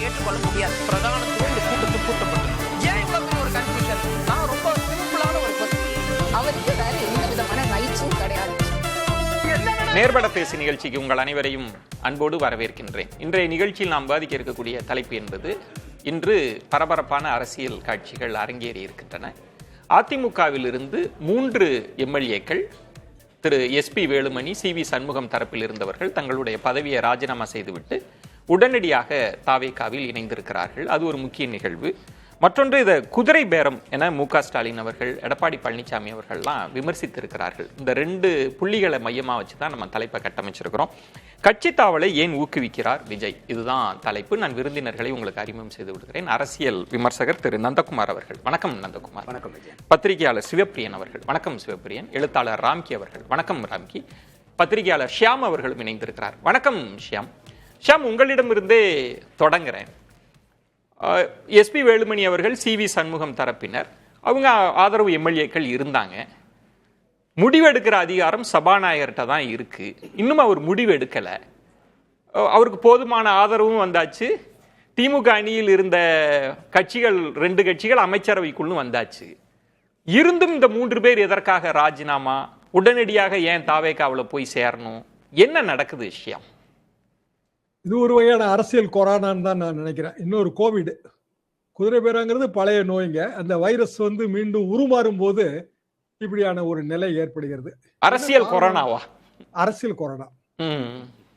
ஏற்றுக்கொள்ள முடியாது. பிரதானத்துவம் இந்த கூட்டத்தில் கூட்டப்பட்டது. ஏன் இவ்வளவு ஒரு கன்ஃபியூஷன்? நான் ரொம்ப சிம்பிளான ஒரு கொஸ்டின். அவருக்கு வேற எந்த விதமான ரைட்ஸும் கிடையாது. நேர்பட பேசி நிகழ்ச்சிக்கு உங்கள் அனைவரையும் அன்போடு வரவேற்கின்றேன். இன்றைய நிகழ்ச்சியில் நாம் விவாதிக்க இருக்கக்கூடிய தலைப்பு என்பது, இன்று பரபரப்பான அரசியல் காட்சிகள் அரங்கேறி இருக்கின்றன. அதிமுகவில் இருந்து 3 எம்எல்ஏக்கள், திரு எஸ்பி வேலுமணி, சிவி சண்முகம் தரப்பில் இருந்தவர்கள் தங்களுடைய பதவியை ராஜினாமா செய்துவிட்டு உடனடியாக தாவேகாவில் இணைந்திருக்கிறார்கள். அது ஒரு முக்கிய நிகழ்வு. மற்றொன்று, இதை குதிரை பேரம் என மு.க. ஸ்டாலின் அவர்கள், எடப்பாடி பழனிசாமி அவர்கள்லாம் விமர்சித்திருக்கிறார்கள். இந்த 2 புள்ளிகளை மையமாக வச்சு தான் நம்ம தலைப்பை கட்டமைச்சிருக்கிறோம். கட்சி தாவலை ஏன் ஊக்குவிக்கிறார் விஜய்? இதுதான் தலைப்பு. நான் விருந்தினர்களை உங்களுக்கு அறிமுகம் செய்து விடுகிறேன். அரசியல் விமர்சகர் திரு நந்தகுமார் அவர்கள். வணக்கம் நந்தகுமார். வணக்கம் விஜய். பத்திரிகையாளர் சிவப்பிரியன் அவர்கள். வணக்கம் சிவப்பிரியன். எழுத்தாளர் ராம்கி அவர்கள். வணக்கம் ராம்கி. பத்திரிகையாளர் ஷியாம் அவர்களும் இணைந்திருக்கிறார். வணக்கம் ஷியாம். ஷியாம், உங்களிடமிருந்தே தொடங்குறேன். எஸ்பி வேலுமணி அவர்கள் சிவி சண்முகம் தரப்பினர், அவங்க ஆதரவு எம்எல்ஏக்கள் இருந்தாங்க. முடிவெடுக்கிற அதிகாரம் சபாநாயகர்கிட்ட தான் இருக்கு. இன்னும் அவர் முடிவு எடுக்கலை. அவருக்கு போதுமான ஆதரவும் வந்தாச்சு. திமுக அணியில் இருந்த கட்சிகள் 2 கட்சிகள் அமைச்சரவைக்குள்ளும் வந்தாச்சு. இருந்தும் இந்த 3 பேர் எதற்காக ராஜினாமா? உடனடியாக ஏன் தாவேகாவில் போய் சேரணும்? என்ன நடக்குது விஷயம்? இது ஒரு வகையான அரசியல் கொரோனான்னு தான் நான் நினைக்கிறேன். இன்னொரு கோவிட். குதிரை பேராங்கிறது பழைய நோய்ங்க. அந்த வைரஸ் மீண்டும் உருமாறும் போது இப்படியான ஒரு நிலை ஏற்படுகிறது. அரசியல் கொரோனாவா? அரசியல் கொரோனா.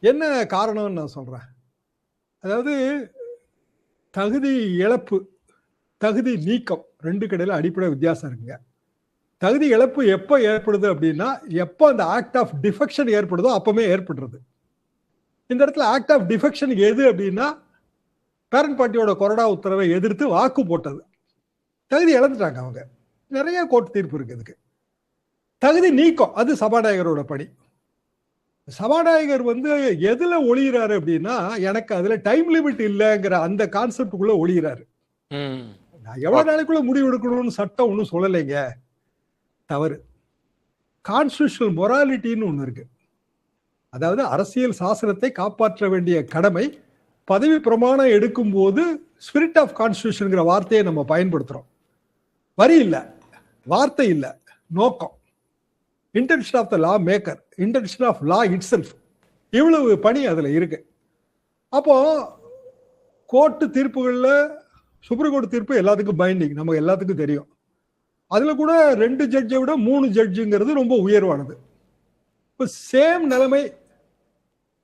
என்ன காரணம்னு நான் சொல்றேன். அதாவது தகுதி இழப்பு, தகுதி நீக்கம் 2 கடையில் அடிப்படை வித்தியாசம் இருக்குங்க. தகுதி இழப்பு எப்போ ஏற்படுது அப்படின்னா, எப்போ அந்த ஆக்ட் ஆஃப் டிஃபெக்ஷன் ஏற்படுதோ அப்பவுமே ஏற்படுறது. இந்த இடத்துல ஆக்ட் ஆஃப் டிஃபெக்ஷன் எது அப்படின்னா, பேரண்ட் பார்ட்டியோட கொறடா உத்தரவை எதிர்த்து வாக்கு போட்டது. தகுதி இழந்துட்டாங்க அவங்க. நிறைய கோர்ட் தீர்ப்பு இருக்கு இதுக்கு. தகுதி நீக்கம் அது சபாநாயகரோட பணி. சபாநாயகர் எதுல ஒளிகிறாரு அப்படின்னா, எனக்கு அதுல டைம் லிமிட் இல்லைங்கிற அந்த கான்செப்டுக்குள்ள ஒளிகிறாரு. நான் எவ்வளவு நாளைக்குள்ள முடிவு எடுக்கணும்னு சட்டம் ஒன்றும் சொல்லலைங்க. தவறு. கான்ஸ்டிடியூஷனல் மொராலிட்டின்னு ஒன்று இருக்கு. அதாவது அரசியல் சாசனத்தை காப்பாற்ற வேண்டிய கடமை. பதவி பிரமாணம் எடுக்கும் போது ஸ்பிரிட் ஆஃப் கான்ஸ்டிடியூஷன்ங்கிற வார்த்தையை நம்ம பயன்படுத்துறோம். வரி இல்லை, வார்த்தை இல்லை, நோக்கம். Intention of the law maker, intention of law itself. இவ்வளவு பணி அதுல இருக்கு. அப்போ கோர்ட்டு தீர்ப்புகள்ல சுப்ரீம் கோர்ட் தீர்ப்பு எல்லாத்துக்கும் பைண்டிங், நமக்கு எல்லாத்துக்கும் தெரியும். அதுல கூட 2 ஜட்ஜை விட 3 ஜட்ஜுங்கிறது ரொம்ப உயர்வானது. இப்போ சேம் நிலைமை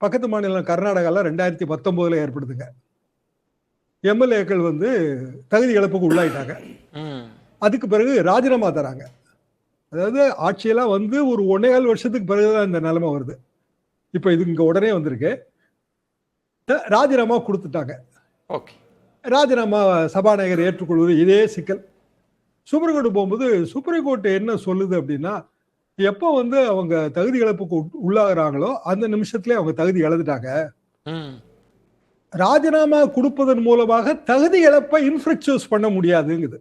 பக்கத்து மாநிலம் கர்நாடகாவில் 2019 ஏற்படுதுங்க. எம்எல்ஏக்கள் தகுதி இழப்புக்கு உள்ளாயிட்டாங்க. அதுக்கு பிறகு ராஜினாமா தராங்க. அதாவது ஆட்சியெல்லாம் ஒரு 1.25 வருஷத்துக்கு பிறகுதான் இந்த நிலைமை வருது. இப்போ இது இங்க உடனே வந்திருக்கு. ராஜினாமா கொடுத்துட்டாங்க. ராஜினாமா சபாநாயகர் ஏற்றுக்கொள்வது இதே சிக்கல். சுப்ரீம் கோர்ட் போகும்போது சுப்ரீம் கோர்ட் என்ன சொல்லுது அப்படின்னா, எப்போ அவங்க தகுதி இழப்புக்கு உள்ளாகிறாங்களோ அந்த நிமிஷத்துல அவங்க தகுதி இழந்துட்டாங்க. ராஜினாமா கொடுப்பதன் மூலமாக தகுதி இழப்பை இன்ஃப்ளக்சுவஸ் பண்ண முடியாதுங்குது.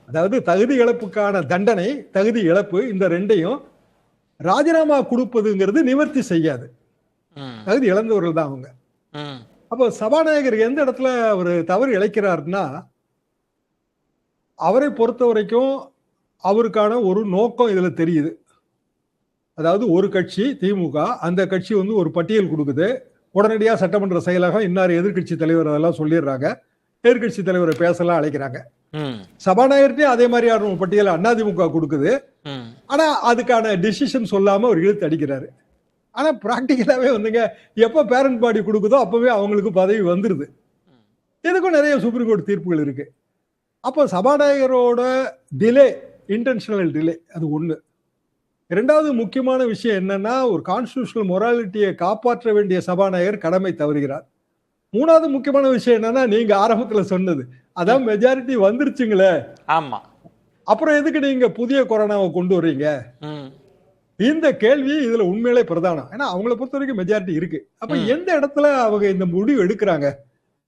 அதாவது தகுதி இழப்புக்கான தண்டனை, தகுதி இழப்பு, இந்த 2ஐயும் ராஜினாமா கொடுப்பதுங்கிறது நிவர்த்தி செய்யாது. தகுதி இழந்தவர்கள் தான் அவங்க. அப்போ சபாநாயகர் எந்த இடத்துல அவர் தவறு இழைக்கிறாருன்னா, அவரை பொறுத்த வரைக்கும் அவருக்கான ஒரு நோக்கம் இதுல தெரியுது. அதாவது ஒரு கட்சி திமுக, அந்த கட்சி ஒரு பட்டியல் கொடுக்குது. உடனடியாக சட்டமன்ற செயலகம் இன்னார் எதிர்கட்சி தலைவர் அதெல்லாம் சொல்லிடுறாங்க. எதிர்கட்சி தலைவரை பேசலாம் அழைக்கிறாங்க. சபாநாயகர்கிட்டே அதே மாதிரியான ஒரு பட்டியலை அதிமுக கொடுக்குது. ஆனா அதுக்கான டிசிஷன் சொல்லாம அவர் இழுத்து அடிக்கிறாரு. ஆனா பிராக்டிக்கலாவே எப்ப பேரண்ட் பாடி கொடுக்குதோ அப்பவே அவங்களுக்கு பதவி வந்துருது. இதுக்கும் நிறைய சுப்ரீம் கோர்ட் தீர்ப்புகள் இருக்கு. அப்போ சபாநாயகரோட டிலே, இன்டென்ஷனல் டிலே, அது ஒண்ணு. 2வது முக்கியமான விஷயம் என்னன்னா, ஒரு கான்ஸ்டிடியூஷனல் மொராலிட்டியை காப்பாற்ற வேண்டிய சபாநாயகர் கடமை தவறுகிறார். 3வது முக்கியமான விஷயம் என்னன்னா, நீங்க ஆரம்பத்துல சொன்னது, அதான் மெஜாரிட்டி வந்துருச்சுங்களே, ஆமா, அப்புறம் எதுக்கு நீங்க புதிய கொரோனாவை கொண்டு வர்றீங்க? இந்த கேள்வி இதுல உண்மையிலே பிரதானம். ஏன்னா அவங்களை பொறுத்த வரைக்கும் மெஜாரிட்டி இருக்கு. அப்ப எந்த இடத்துல அவங்க இந்த முடிவு எடுக்கிறாங்க?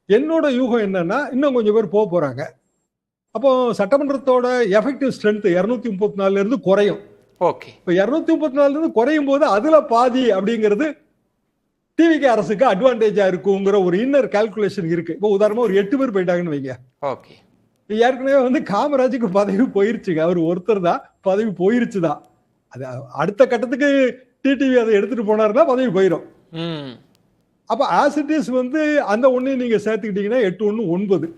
என்னோட யூகம் என்னன்னா, இன்னும் கொஞ்சம் பேர் போறாங்க. அப்போ சட்டமன்றத்தோட எஃபெக்டிவ் ஸ்ட்ரென்த் 234 இருந்து குறையும். இப்போ 234 இருந்து குறையும் போது அதுல பாதி அப்படிங்கிறது டிவிகே அரசுக்கு அட்வான்டேஜா இருக்குங்கிற ஒரு இன்னர் கால்குலேஷன் இருக்கு. இப்போ உதாரணமா ஒரு 8 பேர் போயிட்டாங்கன்னு வைங்க. ஓகே. ஏற்கனவே வந்து காமராஜுக்கு பதவி போயிருச்சுங்க. அவர் ஒருத்தர் தான் பதவி போயிருச்சுதான். அது அடுத்த கட்டத்துக்கு டிடிவி அதை எடுத்துட்டு போனாருன்னா பதவி போயிடும். அப்ப ஆஸ் இட் இஸ் வந்து அந்த ஒன்னையும் நீங்க சேர்த்துக்கிட்டீங்கன்னா 8 1 9.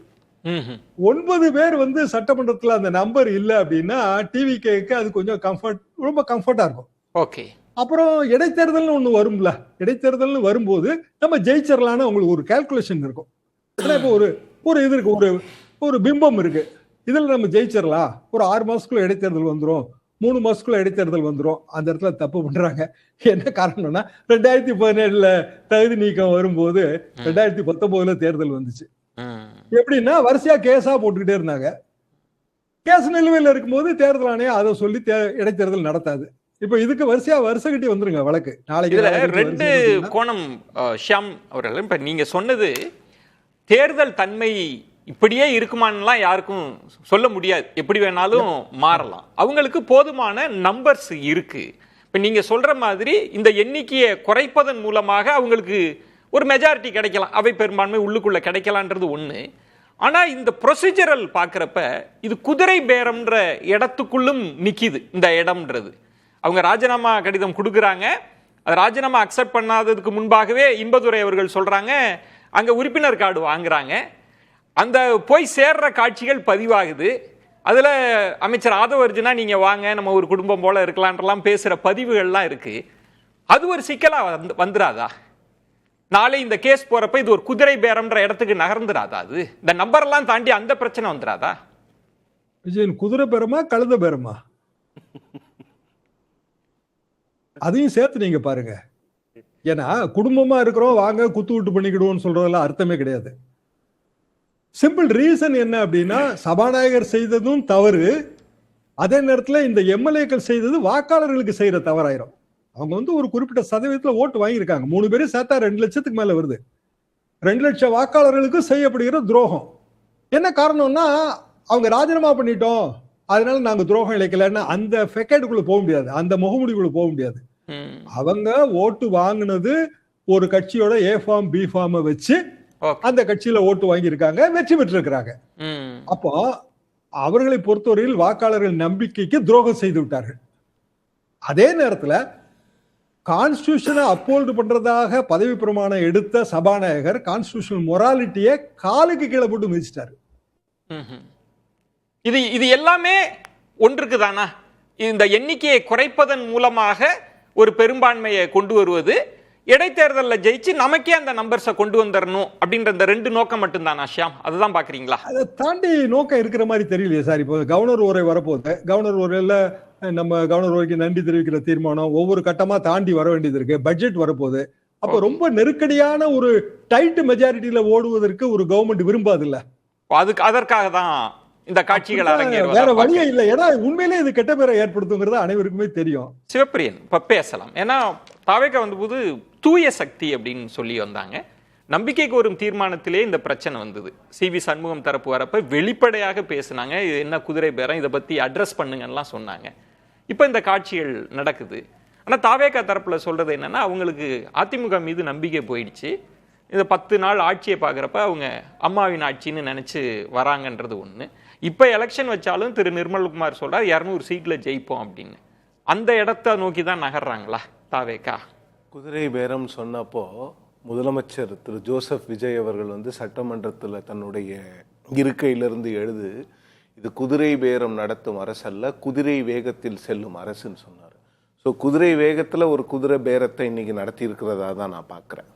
9 பேர் வந்து சட்டமன்றத்துல அந்த நம்பர் இல்ல அப்படின்னா டிவிகேக்கு அது கொஞ்சம் ரொம்ப கம்ஃபர்ட்டா இருக்கும். ஓகே. அப்புறம் இடைத்தேர்தல்னு ஒண்ணு வரும்ல. இடைத்தேர்தல்னு வரும்போது நம்ம ஜெயிச்சிடலான்னு உங்களுக்கு ஒரு கால்குலேஷன் இருக்கும். இப்போ ஒரு இது இருக்கு, ஒரு பிம்பம் இருக்கு. இதுல நம்ம ஜெயிச்சிடலாம், ஒரு 6 மாசத்துக்குள்ள இடைத்தேர்தல் வந்துரும், 3 மாசத்துக்குள்ள இடைத்தேர்தல் வந்துரும். அந்த இடத்துல தப்பு பண்றாங்க. என்ன காரணம்னா 2017 தகுதி நீக்கம் வரும்போது 2019 தேர்தல் வந்துச்சு. எப்படின்னா வரிசையா கேஸா போட்டுக்கிட்டே இருந்தாங்க. கேஸ் நிலுவையில் இருக்கும்போது தேர்தல் ஆணையம் அதை சொல்லி இடைத்தேர்தல் நடத்தாது. இப்ப இதுக்கு வருஷம் கட்டி வந்துருங்க வழக்கு. நாளைக்கு இதுல 2 கோணம் ஷியாம் அவர்கள். இப்ப நீங்க சொன்னது தேர்தல் தன்மை இப்படியே இருக்குமான்லாம் யாருக்கும் சொல்ல முடியாது, எப்படி வேணாலும் மாறலாம். அவங்களுக்கு போதுமான நம்பர்ஸ் இருக்கு. இப்ப நீங்க சொல்ற மாதிரி இந்த எண்ணிக்கையை குறைப்பதன் மூலமாக அவங்களுக்கு ஒரு மெஜாரிட்டி கிடைக்கலாம், அவை பெரும்பான்மை உள்ளுக்குள்ள கிடைக்கலான்றது ஒண்ணு. ஆனா இந்த ப்ரொசீஜரல் பாக்குறப்ப இது குதிரை பேரம்ன்ற இடத்துக்குள்ளும் நிக்குது. இந்த இடம்ன்றது அவங்க ராஜினாமா கடிதம் கொடுக்குறாங்க, அது ராஜினாமா அக்செப்ட் பண்ணாததுக்கு முன்பாகவே இன்பதுரை அவர்கள் சொல்றாங்க அங்க உறுப்பினர் கார்டு வாங்குறாங்க. அந்த போய் சேர்ற காட்சிகள் பதிவாகுது. அதுல அமைச்சர் ஆதவர்ஜுனா நீங்க வாங்க நம்ம ஒரு குடும்பம் போல இருக்கலான்றலாம் பேசுற பதிவுகள்லாம் இருக்கு. அது ஒரு சிக்கலா வந்துராதா? நாளை இந்த கேஸ் போறப்ப இது ஒரு குதிரை பேரம்ன்ற இடத்துக்கு நகர்ந்துராதா? அது இந்த நம்பர் எல்லாம் தாண்டி அந்த பிரச்சனை வந்துராதா? விஜயன், குதிரை பேரமா கழுத பேரமா? அதையும் சேர்த்து நீங்க பாருங்க. ஏன்னா குடும்பமா இருக்கிறோம் வாங்க குத்து விட்டு பண்ணிக்கிடுவோம் சொல்றதெல்லாம் அர்த்தமே கிடையாது. சிம்பிள் ரீசன் என்ன அப்படின்னா சபாநாயகர் செய்ததும் தவறு, அதே நேரத்தில் இந்த எம்எல்ஏக்கள் செய்தது வாக்காளர்களுக்கு செய்யற தவறாயிரும். அவங்க வந்து ஒரு குறிப்பிட்ட சதவீதத்தில் ஓட்டு வாங்கியிருக்காங்க. 3 பேரும் சேர்த்தா 2 லட்சத்துக்கு மேல வருது. 2 லட்சம் வாக்காளர்களுக்கு செய்யப்படுகிற துரோகம். என்ன காரணம்னா அவங்க ராஜினாமா பண்ணிட்டோம் அதனால நாங்க துரோகம் இழைக்கலன்னு அந்த ஃபெக்கேடுக்குள்ள போக முடியாது, அந்த முகமுடிக்குள்ள போக முடியாது. அவங்க ஓட்டு வாங்கினது ஒரு கட்சியோட ஏ ஃபார்ம் பி ஃபார்மை வச்சு அந்த கட்சியில ஓட்டு வாங்கியிருக்காங்க, வெற்றி பெற்றிருக்கிறாங்க. அப்போ அவர்களை பொறுத்தவரையில் வாக்காளர்கள் நம்பிக்கைக்கு துரோகம் செய்து விட்டார்கள். அதே நேரத்தில் கான்ஸ்டிடியூஷனை அப்போல்டு பண்றதாக பதவி பிரமாணம் எடுத்த சபாநாயகர் கான்ஸ்டிடியூஷனல் மொராலிட்டியை காலுக்கு கீழே போட்டு மிதிச்சிட்டாரு. இது எல்லாமே ஒன்றுக்கு தானா? இந்த எண்ணிக்கையை குறைப்பதன் மூலமாக ஒரு பெரும்பான்மையை கொண்டு வருவது, இடைத்தேர்தலில் ஜெயிச்சு நமக்கே அந்த நம்பர்ஸை கொண்டு வந்துடணும் அப்படின்ற இந்த 2 நோக்கம் மட்டும்தானா ஷியாம்? அதுதான் பாக்குறீங்களா? அதை தாண்டி நோக்கம் இருக்கிற மாதிரி தெரியலையே சார். இப்போ கவர்னர் உரை வரப்போகுது. கவர்னர் உரையில நம்ம கவர்னர் உரைக்கு நன்றி தெரிவிக்கிற தீர்மானம் ஒவ்வொரு கட்டமா தாண்டி வர வேண்டியது இருக்கு. பட்ஜெட் வரப்போகுது. அப்ப ரொம்ப நெருக்கடியான ஒரு டைட் மெஜாரிட்டியில ஓடுவதற்கு ஒரு கவர்மெண்ட் விரும்பாது இல்ல. அதற்காக தான் இந்த காட்சிகள் அரங்கேறும். வேற வழியே இல்லை. ஏன்னா உண்மையிலே இது கெட்ட பேரை ஏற்படுத்துங்கிறது அனைவருக்குமே தெரியும். சிவப்பிரியன் இப்ப பேசலாம். ஏன்னா தாவேக்கா வந்தபோது தூய சக்தி அப்படின்னு சொல்லி வந்தாங்க. நம்பிக்கைக்கு வரும் தீர்மானத்திலே இந்த பிரச்சனை வந்தது. சிவி சண்முகம் தரப்பு வரப்ப வெளிப்படையாக பேசினாங்க, இது என்ன குதிரை பேரம், இதை பத்தி அட்ரஸ் பண்ணுங்கலாம் சொன்னாங்க. இப்ப இந்த காட்சிகள் நடக்குது. ஆனா தாவேக்கா தரப்புல சொல்றது என்னன்னா அவங்களுக்கு அதிமுக மீது நம்பிக்கை போயிடுச்சு. இந்த 10 நாள் ஆட்சியை பார்க்குறப்ப அவங்க அம்மாவின் ஆட்சின்னு நினைச்சு வராங்கன்றது ஒண்ணு. இப்ப எலெக்ஷன் வச்சாலும் திரு நிர்மல்குமார் சொல்றார் 200 சீட்ல ஜெயிப்போம் அப்படின்னு. அந்த இடத்த நோக்கி தான் நகர்றாங்களா தாவேக்கா? குதிரை பேரம் சொன்னப்போ முதலமைச்சர் திரு ஜோசப் விஜய் அவர்கள் வந்து சட்டமன்றத்தில் தன்னுடைய இருக்கையிலிருந்து எழுது, இது குதிரை பேரம் நடத்தும் அரசல்ல, குதிரை வேகத்தில் செல்லும் அரசுன்னு சொன்னார். ஸோ குதிரை வேகத்தில் ஒரு குதிரை பேரத்தை இன்னைக்கு நடத்தி இருக்கிறதா தான் நான் பார்க்குறேன்.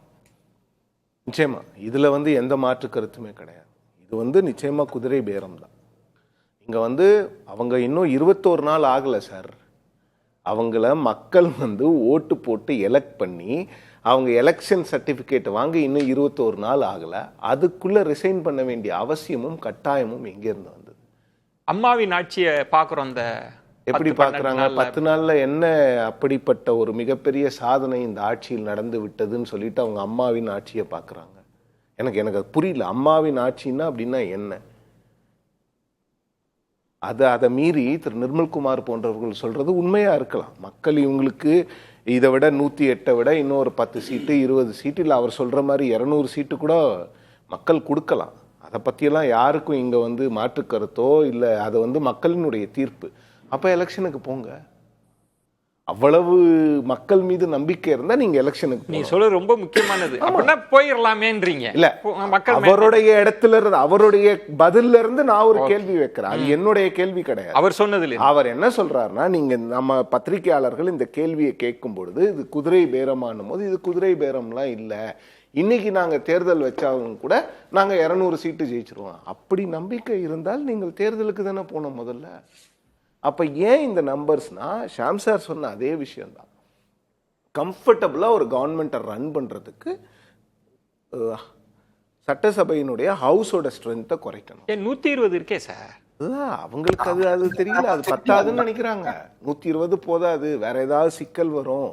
நிச்சயமா இதில் வந்து எந்த மாற்று கருத்துமே கிடையாது. இது வந்து நிச்சயமா குதிரை பேரம் தான். இங்கே வந்து அவங்க இன்னும் 21 நாள் ஆகலை சார். அவங்கள மக்கள் வந்து ஓட்டு போட்டு எலெக்ட் பண்ணி அவங்க எலெக்ஷன் சர்டிஃபிகேட் வாங்க இன்னும் 21 நாள் ஆகலை. அதுக்குள்ளே ரிசைன் பண்ண வேண்டிய அவசியமும் கட்டாயமும் எங்கேருந்து வந்தது? அம்மாவின் ஆட்சியை பார்க்குறோம். அந்த எப்படி பார்க்குறாங்க? 10 நாளில் என்ன அப்படிப்பட்ட ஒரு மிகப்பெரிய சாதனை இந்த ஆட்சியில் நடந்து விட்டதுன்னு சொல்லிட்டு அவங்க அம்மாவின் ஆட்சியை பார்க்குறாங்க. எனக்கு அது புரியல. அம்மாவின் ஆட்சின்னா அப்படின்னா என்ன? அதை மீறி திரு நிர்மல்குமார் போன்றவர்கள் சொல்றது உண்மையா இருக்கலாம். மக்கள் இவங்களுக்கு இதை விட 108 விட இன்னொரு 10 சீட்டு 20 சீட்டு இல்லை அவர் சொல்ற மாதிரி 200 சீட்டு கூட மக்கள் கொடுக்கலாம். அதை பற்றியெல்லாம் யாருக்கும் இங்கே வந்து மாற்று கருத்தோ இல்லை, அது வந்து மக்களினுடைய தீர்ப்பு. அப்போ எலெக்ஷனுக்கு போங்க. அவ்வளவு மக்கள் மீது நம்பிக்கை இருந்தா நீங்க எலெக்ஷனுக்கு நீங்க சொல்றது ரொம்ப முக்கியமானது. அப்படின்னா போயிடலாமேன்றீங்க. இல்ல, மக்கள் அவருடைய இடத்துல இருந்து அவருடைய பதில்ல இருந்து நான் ஒரு கேள்வி வைக்கிறேன். அது என்னுடைய கேள்வி கிடையாது. அவர் சொன்னதுல அவர் என்ன சொல்றாருன்னா, நீங்க நம்ம பத்திரிகையாளர்கள் இந்த கேள்வியை கேட்கும் பொழுது இது குதிரை பேரமானும் போது இது குதிரை பேரம்லாம் இல்ல, இன்னைக்கு நாங்க தேர்தல் வச்சாலும் கூட நாங்க 200 சீட்டு ஜெயிச்சிருவோம். அப்படி நம்பிக்கை இருந்தால் நீங்கள் தேர்தலுக்கு தானே போனோம் முதல்ல. அப்ப ஏன் இந்த நம்பர்ஸ்னா, ஷாம் சார் சொன்ன அதே விஷயம்தான். கம்ஃபர்டபுளா ஒரு கவர்மெண்ட்டை ரன் பண்றதுக்கு சட்டசபையினுடைய ஹவுஸோட ஸ்ட்ரென்த்தை குறைக்கணும். 120 இருக்கே சார். அவங்களுக்கு அது தெரியல, அது பத்தாதுன்னு நினைக்கிறாங்க. 120 போதாது, வேற ஏதாவது சிக்கல் வரும்.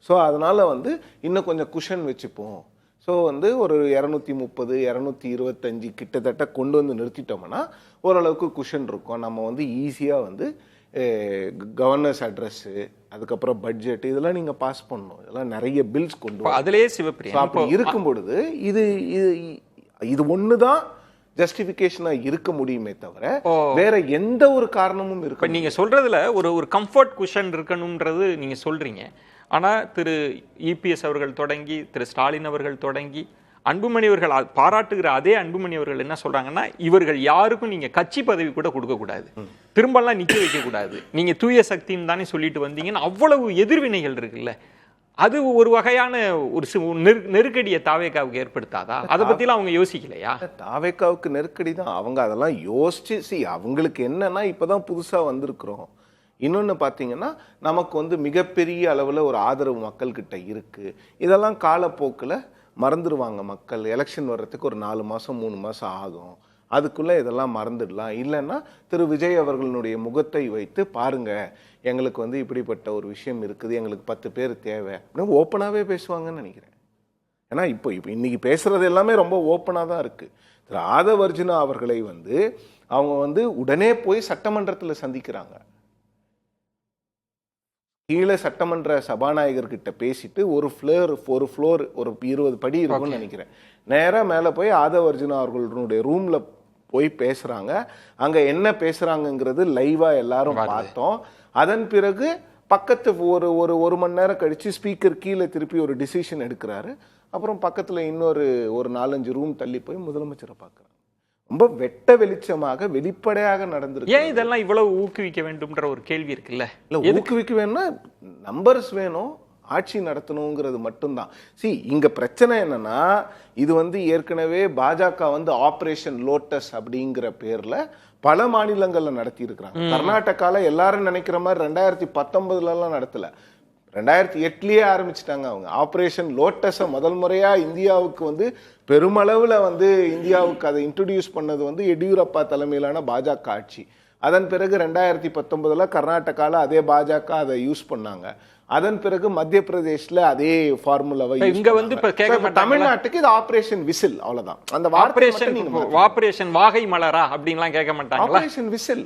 ஸோ அதனால வந்து இன்னும் கொஞ்சம் குஷன் வச்சுப்போம். ஸோ வந்து ஒரு 230 225 கிட்டத்தட்ட கொண்டு வந்து நிறுத்திட்டோம்னா ஓரளவுக்கு குஷன் இருக்கும். நம்ம வந்து ஈஸியாக வந்து கவர்னர்ஸ் அட்ரஸ்ஸு, அதுக்கப்புறம் பட்ஜெட், இதெல்லாம் நீங்கள் பாஸ் பண்ணணும். இதெல்லாம் நிறைய பில்ஸ் கொண்டு அதிலேயே சிவப்பிரியா அப்படி இருக்கும் பொழுது இது ஒன்று தான் ஜஸ்டிஃபிகேஷனாக இருக்க முடியுமே தவிர வேற எந்த ஒரு காரணமும் இருக்கு. நீங்க சொல்றதுல ஒரு கம்ஃபர்ட் குஷன் இருக்கணும்ன்றது நீங்க சொல்றீங்க. ஆனா திரு இபிஎஸ் அவர்கள் தொடங்கி திரு ஸ்டாலின் அவர்கள் தொடங்கி அன்புமணி அவர்கள் பாராட்டுகிற அதே அன்புமணி அவர்கள் என்ன சொல்றாங்கன்னா, இவர்கள் யாருக்கும் நீங்க கட்சி பதவி கூட கொடுக்க கூடாது, திரும்பலாம் நிக்க வைக்க கூடாது, நீங்க தூய சக்தின்னு தானே சொல்லிட்டு வந்தீங்கன்னு அவ்வளவு எதிர்வினைகள் இருக்குல்ல. அது ஒரு வகையான ஒரு நெருக்கடியை தாவேக்காவுக்கு ஏற்படுத்தாதா? அதை பத்திலாம் அவங்க யோசிக்கலையா? தாவேக்காவுக்கு நெருக்கடி தான். அவங்க அதெல்லாம் யோசிச்சு அவங்களுக்கு என்னன்னா, இப்பதான் புதுசா வந்திருக்கிறோம். இன்னொன்று பார்த்தீங்கன்னா, நமக்கு வந்து மிகப்பெரிய அளவில் ஒரு ஆதரவு மக்கள்கிட்ட இருக்கு. இதெல்லாம் காலப்போக்கில் மறந்துடுவாங்க மக்கள். எலெக்ஷன் வர்றதுக்கு ஒரு 4 மாதம் 3 மாதம் ஆகும். அதுக்குள்ளே இதெல்லாம் மறந்துடலாம். இல்லைன்னா திரு விஜய் அவர்களுடைய முகத்தை வைத்து பாருங்க, எங்களுக்கு வந்து இப்படிப்பட்ட ஒரு விஷயம் இருக்குது, எங்களுக்கு 10 பேர் தேவை அப்படின்னு ஓப்பனாகவே பேசுவாங்கன்னு நினைக்கிறேன். ஏன்னா இப்போ இன்னைக்கு பேசுறது எல்லாமே ரொம்ப ஓப்பனாக தான் இருக்கு. திரு ஆதவ அர்ஜுனா அவர்களை வந்து அவங்க வந்து உடனே போய் சட்டமன்றத்தில் சந்திக்கிறாங்க. கீழே சட்டமன்ற சபாநாயகர்கிட்ட பேசிட்டு ஒரு ஃப்ளோர் ஒரு 20 படி இருக்கும்னு நினைக்கிறேன். நேராக மேலே போய் ஆதவ அர்ஜுனா அவர்களுடைய ரூம்ல போய் பேசுறாங்க. அங்க என்ன பேசுறாங்கிறது லைவா எல்லாரும் பார்த்தோம். அதன் பிறகு பக்கத்து ஒரு மணி நேரம் கழிச்சு ஸ்பீக்கர் கீழே திருப்பி ஒரு டிசிஷன் எடுக்கிறாரு. அப்புறம் பக்கத்துல இன்னொரு 4-5 ரூம் தள்ளி போய் முதலமைச்சரை பார்க்குறாங்க. ரொம்ப வெட்ட வெளிச்சமாக வெளிப்படையாக நடந்திருக்கு. ஏன் இதெல்லாம் இவ்வளவு ஊக்குவிக்க வேண்டும்ன்ற ஒரு கேள்வி இருக்குல்ல. இல்ல, ஊக்குவிக்க வேணும்னா நம்பர்ஸ் வேணும், ஆட்சி நடத்தணுங்கிறது மட்டும்தான். இங்க பிரச்சனை என்னன்னா, இது வந்து ஏற்கனவே பாஜக வந்து ஆபரேஷன் லோட்டஸ் அப்படிங்கிற பேர்ல பல மாநிலங்கள்ல நடத்தி இருக்கிறாங்க. கர்நாடகால எல்லாரும் நினைக்கிற மாதிரி 2019 நடத்தல, 2008 ஆரம்பிச்சுட்டாங்க அவங்க. ஆபரேஷன் லோட்டஸை முதல் முறையா இந்தியாவுக்கு வந்து பெருமளவுல வந்து இந்தியாவுக்கு அதை இன்ட்ரோடியூஸ் பண்ணது வந்து எடியூரப்பா தலைமையிலான பாஜக ஆட்சி. அதன் பிறகு 2019 கர்நாடகால அதே பாஜக அதை யூஸ் பண்ணாங்க. அதன் பிறகு மத்திய பிரதேஷ்ல அதே ஃபார்முலாவை இங்க வந்து தமிழ்நாட்டுக்கு இது ஆபரேஷன் விசில், அவ்வளவுதான். அந்த ஆபரேஷன் வாகை மலரா அப்படின்லாம் கேட்க மாட்டாங்க. ஆபரேஷன் விசில்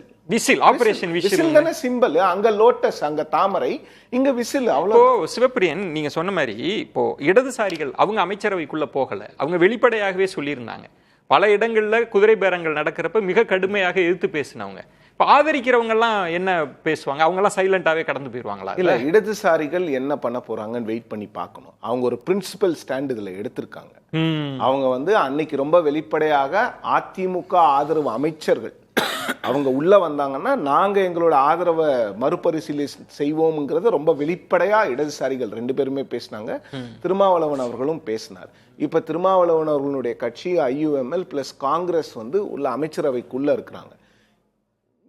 ஆபரேஷன் விசில் தானே சிம்பல். அங்க லோட்டஸ், அங்க தாமரை, இங்க விசில், அவ்வளவு. சிவப்பிரியன் நீங்க சொன்ன மாதிரி இப்போ இடதுசாரிகள் அவங்க அமைச்சரவைக்குள்ள போகல, அவங்க வெளிப்படையாகவே சொல்லியிருந்தாங்க. பல இடங்கள்ல குதிரை பேரங்கள் நடக்கிறப்ப மிக கடுமையாக எதிர்த்து பேசினவங்க. இப்ப ஆதரிக்கிறவங்க எல்லாம் என்ன பேசுவாங்க? அவங்க எல்லாம் சைலண்டாவே கடந்து போயிருவாங்களா? இல்ல, இடதுசாரிகள் என்ன பண்ண போறாங்கன்னு வெயிட் பண்ணி பார்க்கணும். அவங்க ஒரு பிரின்சிபல் ஸ்டாண்ட் இதுல எடுத்திருக்காங்க. அவங்க வந்து அன்னைக்கு ரொம்ப வெளிப்படையாக அதிமுக ஆதரவு அமைச்சர்கள் அவங்க உள்ள வந்தாங்கன்னா நாங்க எங்களோட ஆதரவை மறுபரிசீலனை செய்வோம்ங்கிறத ரொம்ப வெளிப்படையா இடதுசாரிகள் 2 பேருமே பேசினாங்க. திருமாவளவன் அவர்களும் பேசினார். இப்ப திருமாவளவன் அவர்களுடைய கட்சி IUML பிளஸ் காங்கிரஸ் வந்து உள்ள அமைச்சரவைக்குள்ள இருக்கிறாங்க.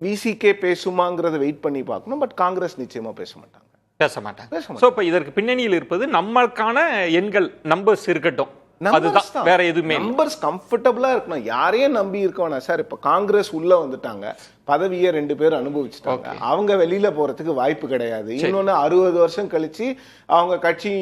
விசிகே பேசுமாங்கிறத வெயிட் பண்ணி பார்க்கணும். பட் காங்கிரஸ் நிச்சயமா பேச மாட்டாங்க. சோ இப்ப இதற்கு பின்னணியில் இருப்பது நம்மளுக்கான எண்கள், நம்பர்ஸ் இருக்கட்டும், அதுதான், வேற எதுவுமே. நம்பர்ஸ் கம்ஃபர்டபுளா இருக்கணும். யாரையும் நம்பி இருக்க வேணாம் சார். இப்ப காங்கிரஸ் உள்ள வந்துட்டாங்க, பதவியை 2 பேர் அனுபவிச்சுட்டாங்க, அவங்க வெளியில போறதுக்கு வாய்ப்பு கிடையாது. இன்னொன்னு 60 வருஷம் கழிச்சு அவங்க கட்சி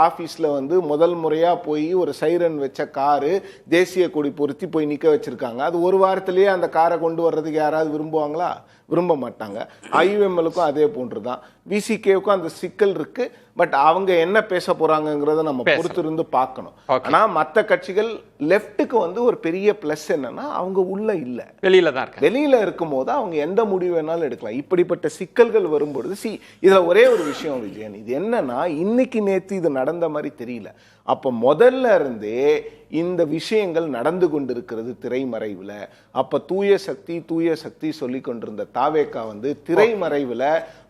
ஆபீஸ்ல வந்து முதல் முறையா போய் ஒரு சைரன் வச்ச காரு தேசிய கொடி பொருத்தி போய் நிக்க வச்சிருக்காங்க. அது ஒரு வாரத்திலேயே அந்த காரை கொண்டு வர்றதுக்கு யாராவது விரும்புவாங்களா? விரும்ப மாட்டாங்க. IUMLக்கும் அதே போன்றுதான். விசிகேவுக்கும் அந்த சிக்கல் இருக்கு. பட் அவங்க என்ன பேச போறாங்கிறத நம்ம பொறுத்திருந்து பார்க்கணும். ஆனா மற்ற கட்சிகள் லெஃப்ட்டுக்கு வந்து ஒரு பெரிய பிளஸ் என்னன்னா அவங்க உள்ள இல்ல, வெளியில தான் இருக்கு. வெளியில இருக்கும் போது அவங்க எந்த முடிவு வேணாலும் எடுக்கலாம். இப்படிப்பட்ட சிக்கல்கள் வரும்பொழுது இதுல ஒரே ஒரு விஷயம் விஜயன், இது என்னன்னா இன்னைக்கு நேத்து இது நடந்த மாதிரி தெரியல. அப்ப முதல்ல இருந்தே இந்த விஷயங்கள் நடந்து கொண்டிருக்கிறது திரைமறைவுல. அப்ப தூய சக்தி சொல்லி கொண்டிருந்த தாவேகா வந்து திரைமறைவுல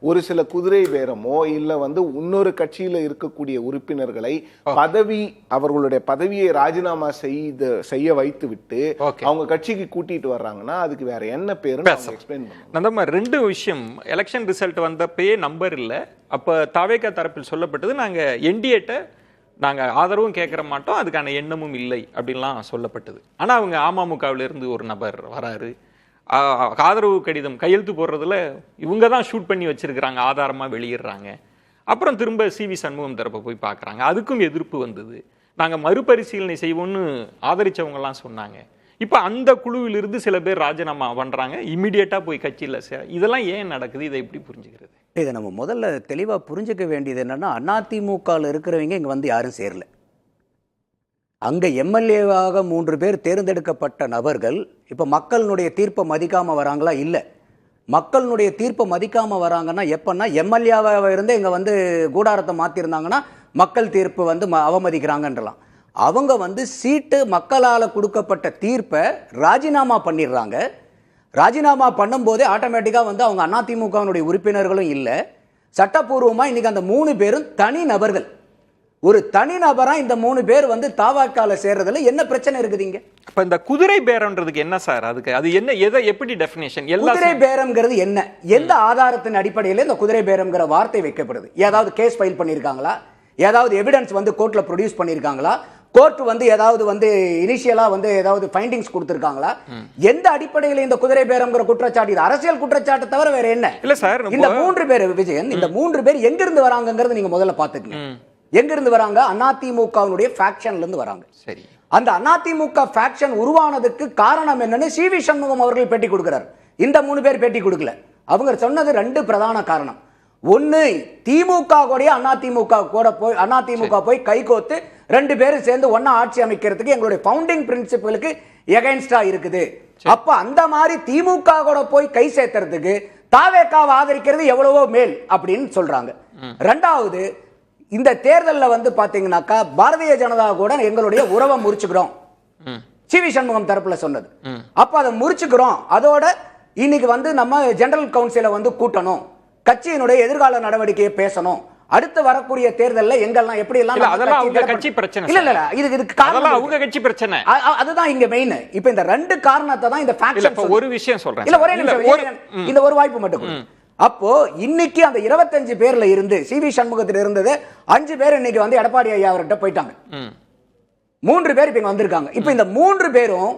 ஒரு சில குதிரை பேரமோ இல்ல வந்து இன்னொரு கட்சியில இருக்கக்கூடிய உறுப்பினர்களை அவர்களுடைய பதவியை ராஜினாமா செய்ய வைத்து விட்டு அவங்க கட்சிக்கு கூட்டிட்டு வர்றாங்கன்னா அதுக்கு வேற என்ன பேருன்னு எக்ஸ்பிளைன் பண்ணுங்க. ரெண்டு விஷயம், எலெக்ஷன் ரிசல்ட் வந்தப்பயே நம்பர் இல்ல. அப்ப தாவேகா தரப்பில் சொல்லப்பட்டது நாங்க என்டிஏட்ட நாங்கள் ஆதரவும் கேட்குற மாட்டோம், அதுக்கான எண்ணமும் இல்லை அப்படின்லாம் சொல்லப்பட்டது. ஆனால் அவங்க அமமுகவிலிருந்து ஒரு நபர் வராரு, ஆதரவு கடிதம் கையெழுத்து போடுறதுல இவங்க தான் ஷூட் பண்ணி வச்சிருக்கிறாங்க, ஆதாரமாக வெளியிடுறாங்க. அப்புறம் திரும்ப சிவி சண்முகம் தரப்பை போய் பார்க்குறாங்க, அதுக்கும் எதிர்ப்பு வந்தது. நாங்கள் மறுபரிசீலனை செய்வோம்னு ஆதரிச்சவங்கலாம் சொன்னாங்க. இப்போ அந்த குழுவிலிருந்து சில பேர் ராஜினாமா பண்ணுறாங்க, இம்மிடியேட்டாக போய் கட்சியில் இதெல்லாம் ஏன் நடக்குது, இதை எப்படி புரிஞ்சுக்கிறது? இதை நம்ம முதல்ல தெளிவாக புரிஞ்சுக்க வேண்டியது என்னன்னா, அதிமுகவில் இருக்கிறவங்க இங்கே வந்து யாரும் சேரல. அங்கே எம்எல்ஏவாக 3 பேர் தேர்ந்தெடுக்கப்பட்ட நபர்கள் இப்போ மக்களினுடைய தீர்ப்பை மதிக்காமல் வராங்களா? இல்லை. மக்களினுடைய தீர்ப்பை மதிக்காமல் வராங்கன்னா எப்பன்னா, எம்எல்ஏவாக இருந்து இங்கே வந்து கூடாரத்தை மாற்றிருந்தாங்கன்னா மக்கள் தீர்ப்பு வந்து அவமதிக்கிறாங்கன்றலாம். அவங்க வந்து சீட்டு மக்களால் கொடுக்கப்பட்ட தீர்ப்பை ராஜினாமா பண்ணிடுறாங்க. ராஜினாமா பண்ணும்போதே ஆட்டோமேட்டிக்காக வந்து அவங்க அதிமுகவினுடைய உறுப்பினர்களும் இல்லை. சட்டப்பூர்வமாக இன்னைக்கு அந்த 3 பேரும் தனி நபர்கள். ஒரு தனி நபரா இந்த 3 பேர் வந்து தாவாக்கால சேர்றதுல என்ன பிரச்சனை இருக்குதுங்க? அப்ப இந்த குதிரை பேரம்ன்றதுக்கு என்ன சார்? அதுக்கு அது என்ன, எதை எப்படி டெஃபினேஷன்? குதிரை பேரம்ங்கிறது என்ன? எந்த ஆதாரத்தின் அடிப்படையில் இந்த குதிரை பேரம்ங்கிற வார்த்தை வைக்கப்படுது? ஏதாவது கேஸ் ஃபைல் பண்ணியிருக்காங்களா? ஏதாவது எவிடன்ஸ் வந்து கோர்ட்ல ப்ரொடியூஸ் பண்ணியிருக்காங்களா? கோர்ட் வந்து ஏதாவது வந்து இனிஷியலா வந்து ஏதாவது ஃபைண்டிங்ஸ் கொடுத்திருக்காங்களா? எந்த அடிப்படையில் இந்த குதிரை பேரம்ங்கிற குற்றச்சாட்டு? இது அரசியல் குற்றச்சாட்டு தவிர வேற என்ன? இல்ல சார், இந்த 3 பேர் விஜயன், இந்த 3 பேர் எங்க இருந்து வராங்கங்கிறது நீங்க முதல்ல பாத்துக்கங்க. எங்க இருந்து வராங்க? அதிமுகவினுடைய ஃபேக்ஷன்ல இருந்து வராங்க. சரி, அந்த அதிமுக ஃபேக்ஷன் உருவானதுக்கு காரணம் என்னன்னு சிவி சண்முகம் அவர்கள் பேட்டி கொடுக்கிறார். இந்த 3 பேர் பேட்டி கொடுக்கல. அவங்க சொன்னது 2 பிரதான காரணம். ஒன்னு, திமுக கூட அதிமுக போய் கைகோத்து 2 பேரும் சேர்ந்து ஒன்னா ஆட்சி அமைக்கிறதுக்கு எங்களுடைய ஃபவுண்டிங் பிரின்சிபலுக்கு எகைன்ஸ்டா இருக்குது. அப்ப அந்த மாதிரி திமுக கூட போய் கை சேர்த்துறதுக்கு தாவேகாவை ஆதரிக்கிறது எவ்வளவோ மேல் அப்படின்னு சொல்றாங்க. 2வது, இந்த தேர்தலில் வந்து பாத்தீங்கன்னாக்கா பாரதிய ஜனதா கூட எங்களுடைய உறவை முறிச்சுக்கிறோம், சிவி சண்முகம் தரப்புல சொன்னது. அப்ப அதை முறிச்சுக்கிறோம், அதோட இன்னைக்கு வந்து நம்ம ஜெனரல் கவுன்சிலை வந்து கூட்டணும், கட்சியினுடைய எதிர்கால நடவடிக்கையை பேசணும், அடுத்து வரக்கூடிய தேர்தல்ல எங்கெல்லாம் எப்படி எல்லாம் அதெல்லாம் அவங்க கட்சி பிரச்சனை. இல்ல இல்ல, இதுக்கு காரணம் அவங்க கட்சி பிரச்சனை. அதுதான் இங்க மெயின். இப்போ இந்த 2 காரணத்தை தான் இந்த ஃபேக்ஷன். ஒரு விஷயம் சொல்றேன். இல்ல ஒரே நிமிஷம், இந்த ஒரு வாய்ப்பு மட்டும். அப்போ இன்னைக்கு அந்த 25 பேர்ல இருந்து சிவி சண்முகத்தில் இருந்தது 5 பேர் இன்னைக்கு வந்து எடப்பாடி ஐயா அவர்கிட்ட போயிட்டாங்க. 3 பேர் இப்ப வந்திருக்காங்க. இப்ப இந்த 3 பேரும்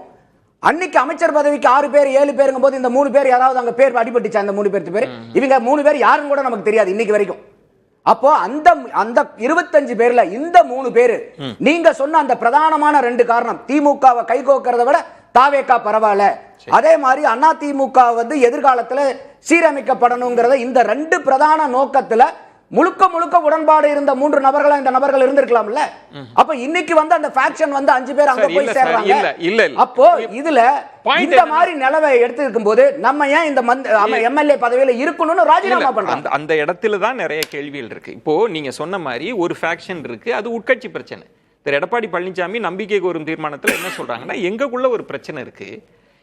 அன்னைக்கு அமைச்சர் பதவிக்கு 6 பேர் 7 பேருங்க போது இந்த 3 பேர் யாராவது அங்க பேர் அடிபட்டுச்சா? அந்த 3 பேர் இவங்க 3 பேர் யாருன்னு கூட நமக்கு தெரியாது இன்னைக்கு வரைக்கும். அப்போ அந்த 25 பேர்ல இந்த 3 பேரு நீங்க சொன்ன அந்த பிரதானமான 2 காரணம், திமுகவை கைகோக்கிறத விட தாவேகா பரவாயில்ல, அதே மாதிரி அதிமுக வந்து எதிர்காலத்துல சீரமைக்கப்படணுங்கிறத, இந்த 2 பிரதான நோக்கத்துல முழுக்க உடன்பாடு இருந்த 3 நபர்களா இந்த நபர்கள் இருந்திருக்கலாம்ல. அப்ப இன்னைக்கு வந்து அந்த ஃபேக்ஷன் வந்து 5 பேர் அங்க போய் சேர்றாங்க. அப்போ இதுல இந்த மாதிரி நிலவை எடுத்துக்கும் போது நம்ம ஏன் இந்த எம்எல்ஏ பதவியில இருக்கணும்னு ராஜினாமா பண்றாங்க? அந்த இடத்துல தான் நிறைய கேள்விகள் இருக்கு. இப்போ நீங்க சொன்ன மாதிரி ஒரு ஃபேக்ஷன் இருக்கு, அது உட்கட்சி பிரச்சனை. திரு எடப்பாடி பழனிசாமி நம்பிக்கை கோரும் தீர்மானத்துல என்ன சொல்றாங்கன்னா, எங்களுக்குள்ள ஒரு பிரச்சனை இருக்கு,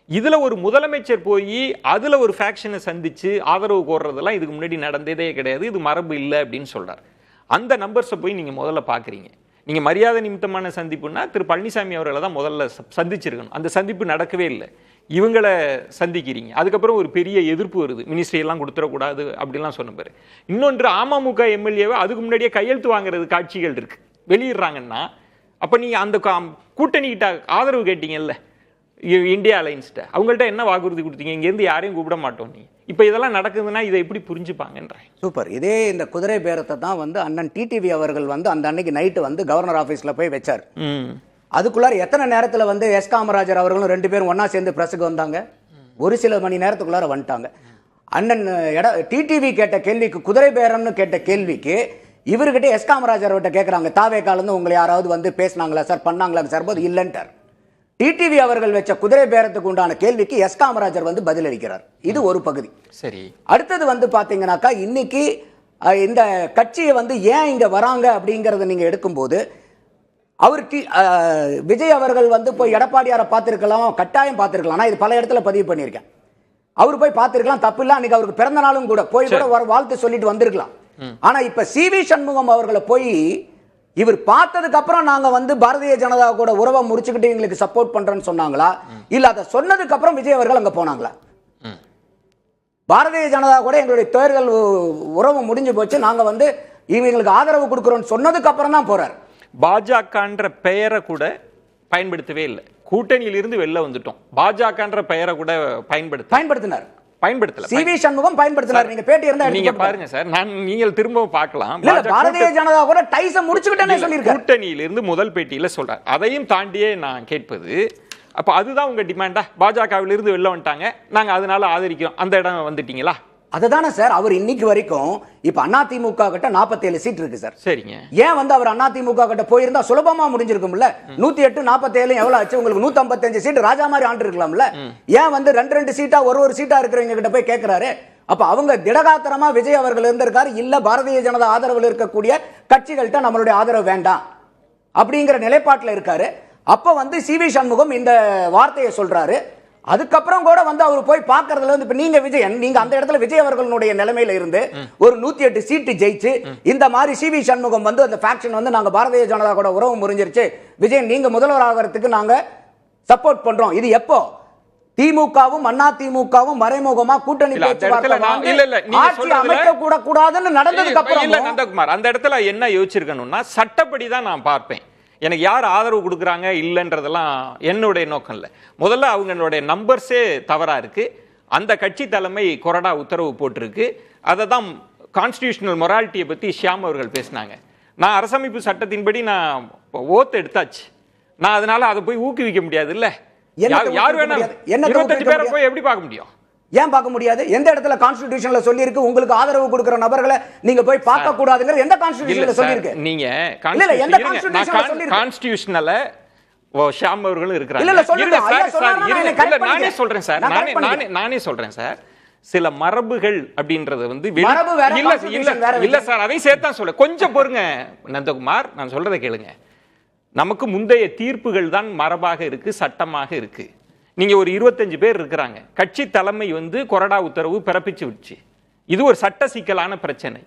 இதுல ஒரு முதலமைச்சர் போய் அதுல ஒரு ஃபேக்ஷனை சந்திச்சு ஆதரவு கோர்றதெல்லாம் இதுக்கு முன்னாடி நடந்ததே கிடையாது, இது மரபு இல்லை அப்படின்னு சொல்றாரு. அந்த நம்பர்ஸை போய் நீங்க முதல்ல பாக்குறீங்க. நீங்க மரியாதை நிமித்தமான சந்திப்புன்னா திரு பழனிசாமி அவர்களை தான் முதல்ல சந்திச்சிருக்கணும். அந்த சந்திப்பு நடக்கவே இல்லை, இவங்களை சந்திக்கிறீங்க. அதுக்கப்புறம் ஒரு பெரிய எதிர்ப்பு வருது, மினிஸ்ட்ரி எல்லாம் கொடுத்துடக்கூடாது அப்படிலாம் சொன்ன பாரு. இன்னொன்று, அமமுக எம்எல்ஏவை அதுக்கு முன்னாடியே கையெழுத்து வாங்குறது காட்சிகள் இருக்கு, வெளியிடுறாங்கன்னா அப்ப நீங்க அந்த கூட்டணிக்கிட்ட ஆதரவு கேட்டீங்கல்ல இந்தியா அலைன்ஸ்ட, அவங்கள்ட்ட என்ன வாக்குறுதி கொடுத்தீங்க? இங்கேருந்து யாரையும் கூப்பிட மாட்டோம். நீ இப்போ இதெல்லாம் நடக்குதுன்னா இதை எப்படி புரிஞ்சுப்பாங்கன்றேன். சூப்பர். இதே இந்த குதிரை பேரத்தை தான் வந்து அண்ணன் டிடிவி அவர்கள் வந்து அந்த அன்னைக்கு நைட்டு வந்து கவர்னர் ஆஃபீஸில் போய் வச்சார். அதுக்குள்ளார எத்தனை நேரத்தில் வந்து எஸ் காமராஜர் அவர்களும் 2 பேரும் ஒன்னா சேர்ந்து பிரஸுக்கு வந்தாங்க? ஒரு சில மணி நேரத்துக்குள்ளார வந்துட்டாங்க. அண்ணன் டிடிவி கேட்ட கேள்விக்கு, குதிரை பேரம்னு கேட்ட கேள்விக்கு இவர்கிட்ட எஸ் காமராஜர் கிட்ட கேட்கறாங்க, தாவேக்கால இருந்து உங்களை யாராவது வந்து பேசினாங்களா சார், பண்ணாங்களா சார், போது இல்லன்ட்டார். டிடிவி அவர்கள் வச்ச குதிரை பேரத்துக்கு உண்டான கேள்விக்கு எஸ் காமராஜர் வந்து பதில் அளிக்கிறார். இது ஒரு பகுதி. சரி, அடுத்தது வந்து பாத்தீங்கன்னாக்கா இன்னைக்கு இந்த கட்சியை வந்து ஏன் இங்க வராங்க அப்படிங்கறத நீங்க எடுக்கும்போது, அவருக்கு விஜய் அவர்கள் வந்து போய் எடப்பாடியாரை பார்த்திருக்கலாம், கட்டாயம் பார்த்திருக்கலாம். நான் இது பல இடத்துல பதிவு பண்ணியிருக்கேன். அவர் போய் பார்த்திருக்கலாம், தப்பு இல்லை. அன்னைக்கு அவருக்கு பிறந்த நாளும் கூட போய் கூட வாழ்த்து சொல்லிட்டு வந்திருக்கலாம். ஆனா இப்ப சிவி சண்முகம் அவர்களை போய் இவர் பார்த்ததுக்கு அப்புறம் நாங்க வந்து பாரதிய ஜனதா கூட உறவை முடிச்சுக்கிட்டு எங்களுக்கு சப்போர்ட் பண்றேன்னு சொன்னாங்களா, இல்ல அதை சொன்னதுக்கு அப்புறம் விஜய் அவர்கள் அங்க போனாங்களா? பாரதிய ஜனதா கூட எங்களுடைய தேர்தல் உறவு முடிஞ்சு போச்சு, நாங்க வந்து இவங்களுக்கு ஆதரவு கொடுக்கிறோம் சொன்னதுக்கு அப்புறம் தான் போறார். பாஜகன்ற பெயரை கூட பயன்படுத்தவே இல்லை. கூட்டணியில இருந்து வெளில வந்துட்டோம். பாஜகன்ற பெயரை கூட பயன்படுத்தினார். சிவி சண்முகம் பயன்படுத்தினார். நீங்க பேட்டி இருந்தா நீங்க பாருங்க சார், நீங்கள் திரும்ப பார்க்கலாம். பாரதிய ஜனதா கூட டைஸ முடிச்சுக்கிட்டேன்னு சொல்லிருக்காரு. கூட்டணியில இருந்து முதல் பேட்டியில சொல்றார். அதையும் தாண்டியே நான் கேட்பது, அப்ப அதுதான் உங்க டிமாண்டா? பாஜகவில இருந்து வெளில வந்துட்டாங்க, நாங்க அதனால ஆதரிக்கிறோம், அந்த இடம் வந்துட்டீங்களா? அதுதானே சார். அவர் இன்னைக்கு வரைக்கும் இப்ப அதிமுக கிட்ட 47 சீட் இருக்கு சார். சரிங்க. ஏன் வந்து அவர் அதிமுக கிட்ட போயிருந்தா சுலபமா முடிஞ்சிருக்கும்ல? 108 47 எவ்வளவு ஆச்சு உங்களுக்கு? 155 சீட் ராஜா மாதிரி ஆண்டு இருக்கலாம்ல? ஏன் வந்து 2 சீட்டா ஒரு சீட்டா இருக்கிறவங்க கிட்ட போய் கேட்கிறாரு? அப்ப அவங்க திடகாத்திரமா விஜய் அவர்கள் இருந்திருக்காரு, இல்ல பாரதிய ஜனதா ஆதரவில் இருக்கக்கூடிய கட்சிகள்கிட்ட நம்மளுடைய ஆதரவு வேண்டாம் அப்படிங்கிற நிலைப்பாட்டில் இருக்காரு. அப்ப வந்து சிவி சண்முகம் இந்த வார்த்தையை சொல்றாரு. அதுக்கப்புறம் கூட வந்து அவர் போய் பார்க்கறதுல வந்து இப்ப நீங்க அந்த இடத்துல விஜய் அவர்களுடைய நிலைமையில இருந்து ஒரு 108 சீட்டு ஜெயிச்சு இந்த மாதிரி சிவி சண்முகம் வந்து அந்த ஃபேக்ஷன் வந்து நாங்க பாரதிய ஜனதா கூட உறவு முறிஞ்சிருச்சு, விஜய் நீங்க முதல்வர் ஆகிறதுக்கு நாங்க சப்போர்ட் பண்றோம். இது எப்போ? திமுகவும் அதிமுகவும் மறைமுகமா கூட்டணி அமைக்க கூட கூடாதுன்னு நடந்ததுக்கு அப்புறம் இல்ல நந்தகுமார், அந்த இடத்துல என்ன யோசிச்சிருக்கணும்னா, சட்டப்படி தான் நான் பார்ப்பேன். எனக்கு யார் ஆதரவு கொடுக்குறாங்க இல்லைன்றதெல்லாம் என்னுடைய நோக்கம் இல்லை. முதல்ல அவங்களுடைய நம்பர்ஸே தவறா இருக்கு. அந்த கட்சி தலைமை கொறடா உத்தரவு போட்டிருக்கு. அதை தான் கான்ஸ்டிடியூஷனல் மொராலிட்டியை பற்றி ஷியாம் அவர்கள் பேசினாங்க. நான் அரசமைப்பு சட்டத்தின்படி நான் ஓத்து எடுத்தாச்சு. நான் அதனால அதை போய் ஊக்குவிக்க முடியாது. இல்ல யார் வேணாலும் 25 பேரை போய் எப்படி பார்க்க முடியும்? ஏன் பார்க்க முடியாது? எந்த இடத்துல கான்ஸ்டிடியூஷன்ல சொல்லி இருக்கு உங்களுக்கு ஆதரவு கொடுக்கிற நபர்களை நீங்க போய் பார்க்க கூடாதுங்கிறது எந்த கான்ஸ்டிடியூஷன்ல சொல்லி இருக்கு? நீங்க இல்ல எந்த கான்ஸ்டிடியூஷன்ல சொல்லி இருக்கு? கான்ஸ்டிடியூஷன்ல ஷியாம் அவர்களும் இருக்கிறாங்க. இல்ல சொல்லுங்க நானே சொல்றேன் சார், நானே சொல்றேன் சார். சில மரபுகள் அப்படின்றது வந்து இல்ல சார், அதை சேர்த்தான் சொல்ல. கொஞ்சம் பொறுங்க நந்தகுமார், நான் சொல்றதை கேளுங்க. நமக்கு முந்தைய தீர்ப்புகள் தான் மரபாக இருக்கு, சட்டமாக இருக்கு. நீங்க ஒரு 25 பேர் இருக்கிறாங்க, கட்சி தலைமை வந்து கொறடா உத்தரவு பிறப்பிச்சு விடுச்சு. இது ஒரு சட்ட சிக்கலான பிரச்சனை.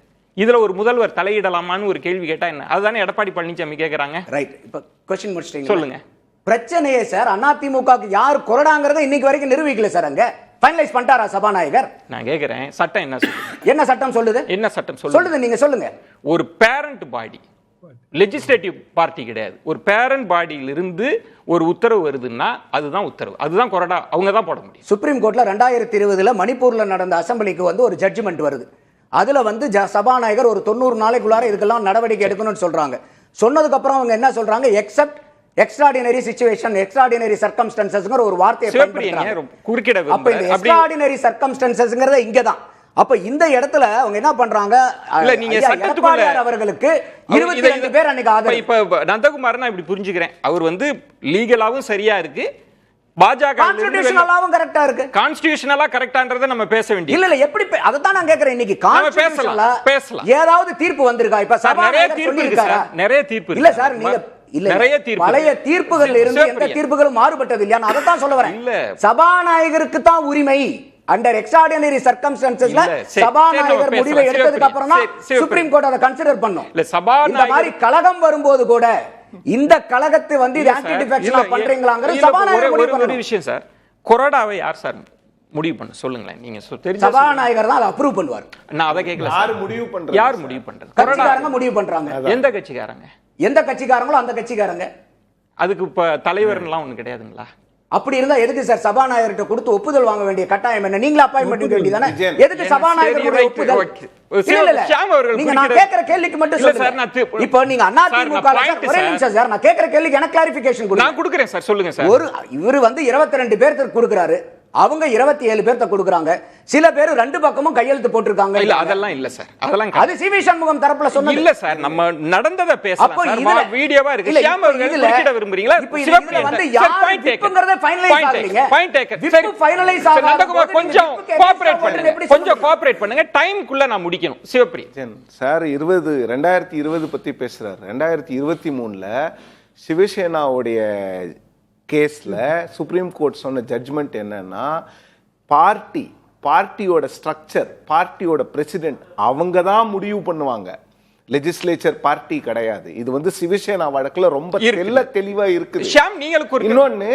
இதுல ஒரு முதல்வர் தலையிடலாமான்னு ஒரு கேள்வி கேட்டா என்ன? அதுதானே எடப்பாடி பழனிசாமி கேக்குறாங்க. ரைட், இப்ப क्वेश्चन முடிச்சிட்டீங்க. சொல்லுங்க. பிரச்சனையே சார் அதிமுகக்கு யார் கொறடாங்கறத இன்னைக்கு வரைக்கும் நிரூபிக்கல சார். அங்க ஃபைனலைஸ் பண்ணிட்டாரா சபாநாயகர்? நான் கேக்குறேன், சட்டம் என்ன சொல்லுது? என்ன சட்டம் சொல்லுது? என்ன சட்டம் சொல்லுது? நீங்க சொல்லுங்க. ஒரு பேரண்ட் பாடி, லெஜிஸ்லேட்டிவ் பார்ட்டி கிடையாது, ஒரு பேரண்ட் பாடியில இருந்து ஒரு உத்தரவு வருதுன்னா அதுதான் உத்தரவு, அதுதான் கொறடா, அவங்க தான் போட முடியும். சுப்ரீம் கோர்ட்ல 2020 மணிப்பூர்ல நடந்த அசம்பிளிக்கு வந்து ஒரு ஜட்ஜ்மெண்ட் வருது. அதுல வந்து சபாநாயகர் ஒரு 90 நாளைக்குள்ளார இதுக்கெல்லாம் நடவடிக்கை எடுக்கணும்னு சொல்றாங்க. சொன்னதுக்கு அப்புறம் அவங்க என்ன சொல்றாங்க? எக்ஸப்ட் எக்ஸ்ட்ராடினரி சிச்சுவேஷன், எக்ஸ்ட்ராடினரி சர்க்கம்ஸ்டன்சஸ்ங்கற ஒரு வார்த்தையை பயன்படுத்துறாங்க. குறுக்கிட அப்ப இந்த எக்ஸ்ட்ராடினரி சர்க்கம்ஸ்டன்சஸ்ங்கறத இங்க தான். அப்ப இந்த இடத்துல அவங்க என்ன பண்றாங்க? இல்ல நீங்க சட்டத்துக்குள்ள அவர்களுக்கு 22 பேர் அன்னைக்கு ஆதரவு. இப்ப நந்தகுமார் நான் இப்படி புரிஞ்சுக்கிறேன், அவர் வந்து லீகலாவும் சரியா இருக்கு, பாஜக கான்ஸ்டிடியூஷனலாவும் கரெக்ட்டா இருக்கு. கான்ஸ்டிடியூஷனலா கரெக்ட்டான்றதை நம்ம பேச வேண்டியது. இல்ல எப்படி அத தான் நான் கேக்குறேன். இன்னைக்கு கான்ஸ்டிடியூஷனலா பேசலாம். ஏதாவது தீர்ப்பு வந்திருக்கா? இப்ப சபாநாயகர் சொல்லிருக்காரா? நிறைய தீர்ப்பு இல்ல சார், நீங்க இல்ல நிறைய தீர்ப்பு, பழைய தீர்ப்புகள் இருந்து எந்த தீர்ப்புகளும் மாறுபட்டது இல்லையா? நான் அத தான் சொல்ல வரேன். சபாநாயகருக்கு தான் உரிமை. அண்டர் எக்ஸ்ட்ராடினரி சர்க்கம்ஸ்டன்சஸ்ல சபாநாயகர் முடிவை எடுத்ததுக்கு அப்புறம் தான் சுப்ரீம் கோர்ட் அதை கன்சிடர் பண்ணும். இந்த மாதிரி கலகம் வரும்போது கூட இந்த கலகத்தை வந்து ஆன்டி டிஃபெக்ஷனா பண்றீங்களாங்கறது சபாநாயகர் முடிவு பண்ணணும். ஒரு விஷயம் சார், கொறடாவை யார் சார் முடிவு பண்ண சொல்லுங்களேன். நீங்க தெரிஞ்ச சபாநாயகர் தான் அதை அப்ரூவ் பண்ணுவார். நான் அதை கேட்கல. யார் முடிவு பண்றது? யார் முடிவு பண்றது? கட்சிக்காரங்க முடிவு பண்றாங்க. எந்த கட்சிக்காரங்க? எந்த கட்சிக்காரங்களோ அந்த கட்சிக்காரங்க. அதுக்கு இப்ப தலைவர்லாம் ஒண்ணு கிடையாதுங்களா? அப்படி இருந்தா எதுக்கு சார் சபாநாயகர்கிட்ட கொடுத்து ஒப்புதல் வாங்க வேண்டிய கட்டாயம் என்ன? நீங்களே அப்பாயின்ட் பண்ணிக்க வேண்டியதானே? எதுக்கு சபாநாயகருடைய ஒப்புதல்? நீங்க நான் கேக்குற கேள்விக்கு மட்டும் சொல்லுங்க. இப்போ நீங்க அதிமுக ஒரே நிமிஷம் சார், நான் கேக்குற கேள்விக்கு எனக்கு கிளாரிஃபிகேஷன் கொடுங்க. நான் கொடுக்கிறேன் சார், சொல்லுங்க சார். ஒரு இவரு வந்து 22 பேருக்கு கொடுக்கறாரு. அவங்க 27 பேர்த்த கொடுக்குறாங்க. சில பேர் ரெண்டு பக்கமும் கையெழுத்து போட்டிருக்காங்க. இல்ல அதெல்லாம் இல்ல சார், அதெல்லாம் அது சிவி சண்முகம் தரப்புல சொன்னது இல்ல சார். நம்ம நடந்தத பேசலாம் சார், வீடியோவா இருக்கு. ஷியாம் அவர்கள் குறிப்பிட விரும்புறீங்களா? இப்போ இதுல வந்து யார் விப்புங்கறத ஃபைனலைஸ் ஆகலீங்க. Point taken. விப்பு ஃபைனலைஸ் ஆகாத நந்தகுமார் கொஞ்சம் கோஆபரேட் பண்ணுங்க, கொஞ்சம் கோஆபரேட் பண்ணுங்க. டைம்க்குள்ள நான் முடிக்கணும். சிவப்பிரியன் சார் 2020 பத்தி பேசுறாரு. 2023ல சிவசேனாவுடைய கேஸ்ல சுப்ரீம் கோர்ட் சொன்ன ஜட்ஜ்மெண்ட் என்னன்னா, பார்ட்டியோட ஸ்ட்ரக்சர், பார்ட்டியோட பிரசிடென்ட் அவங்க தான் முடிவு பண்ணுவாங்க. லெஜிஸ்லேச்சர் பார்ட்டி கிடையாது. இது வந்து சிவசேனா வழக்குல ரொம்ப தெளிவா இருக்குது. இன்னொன்னு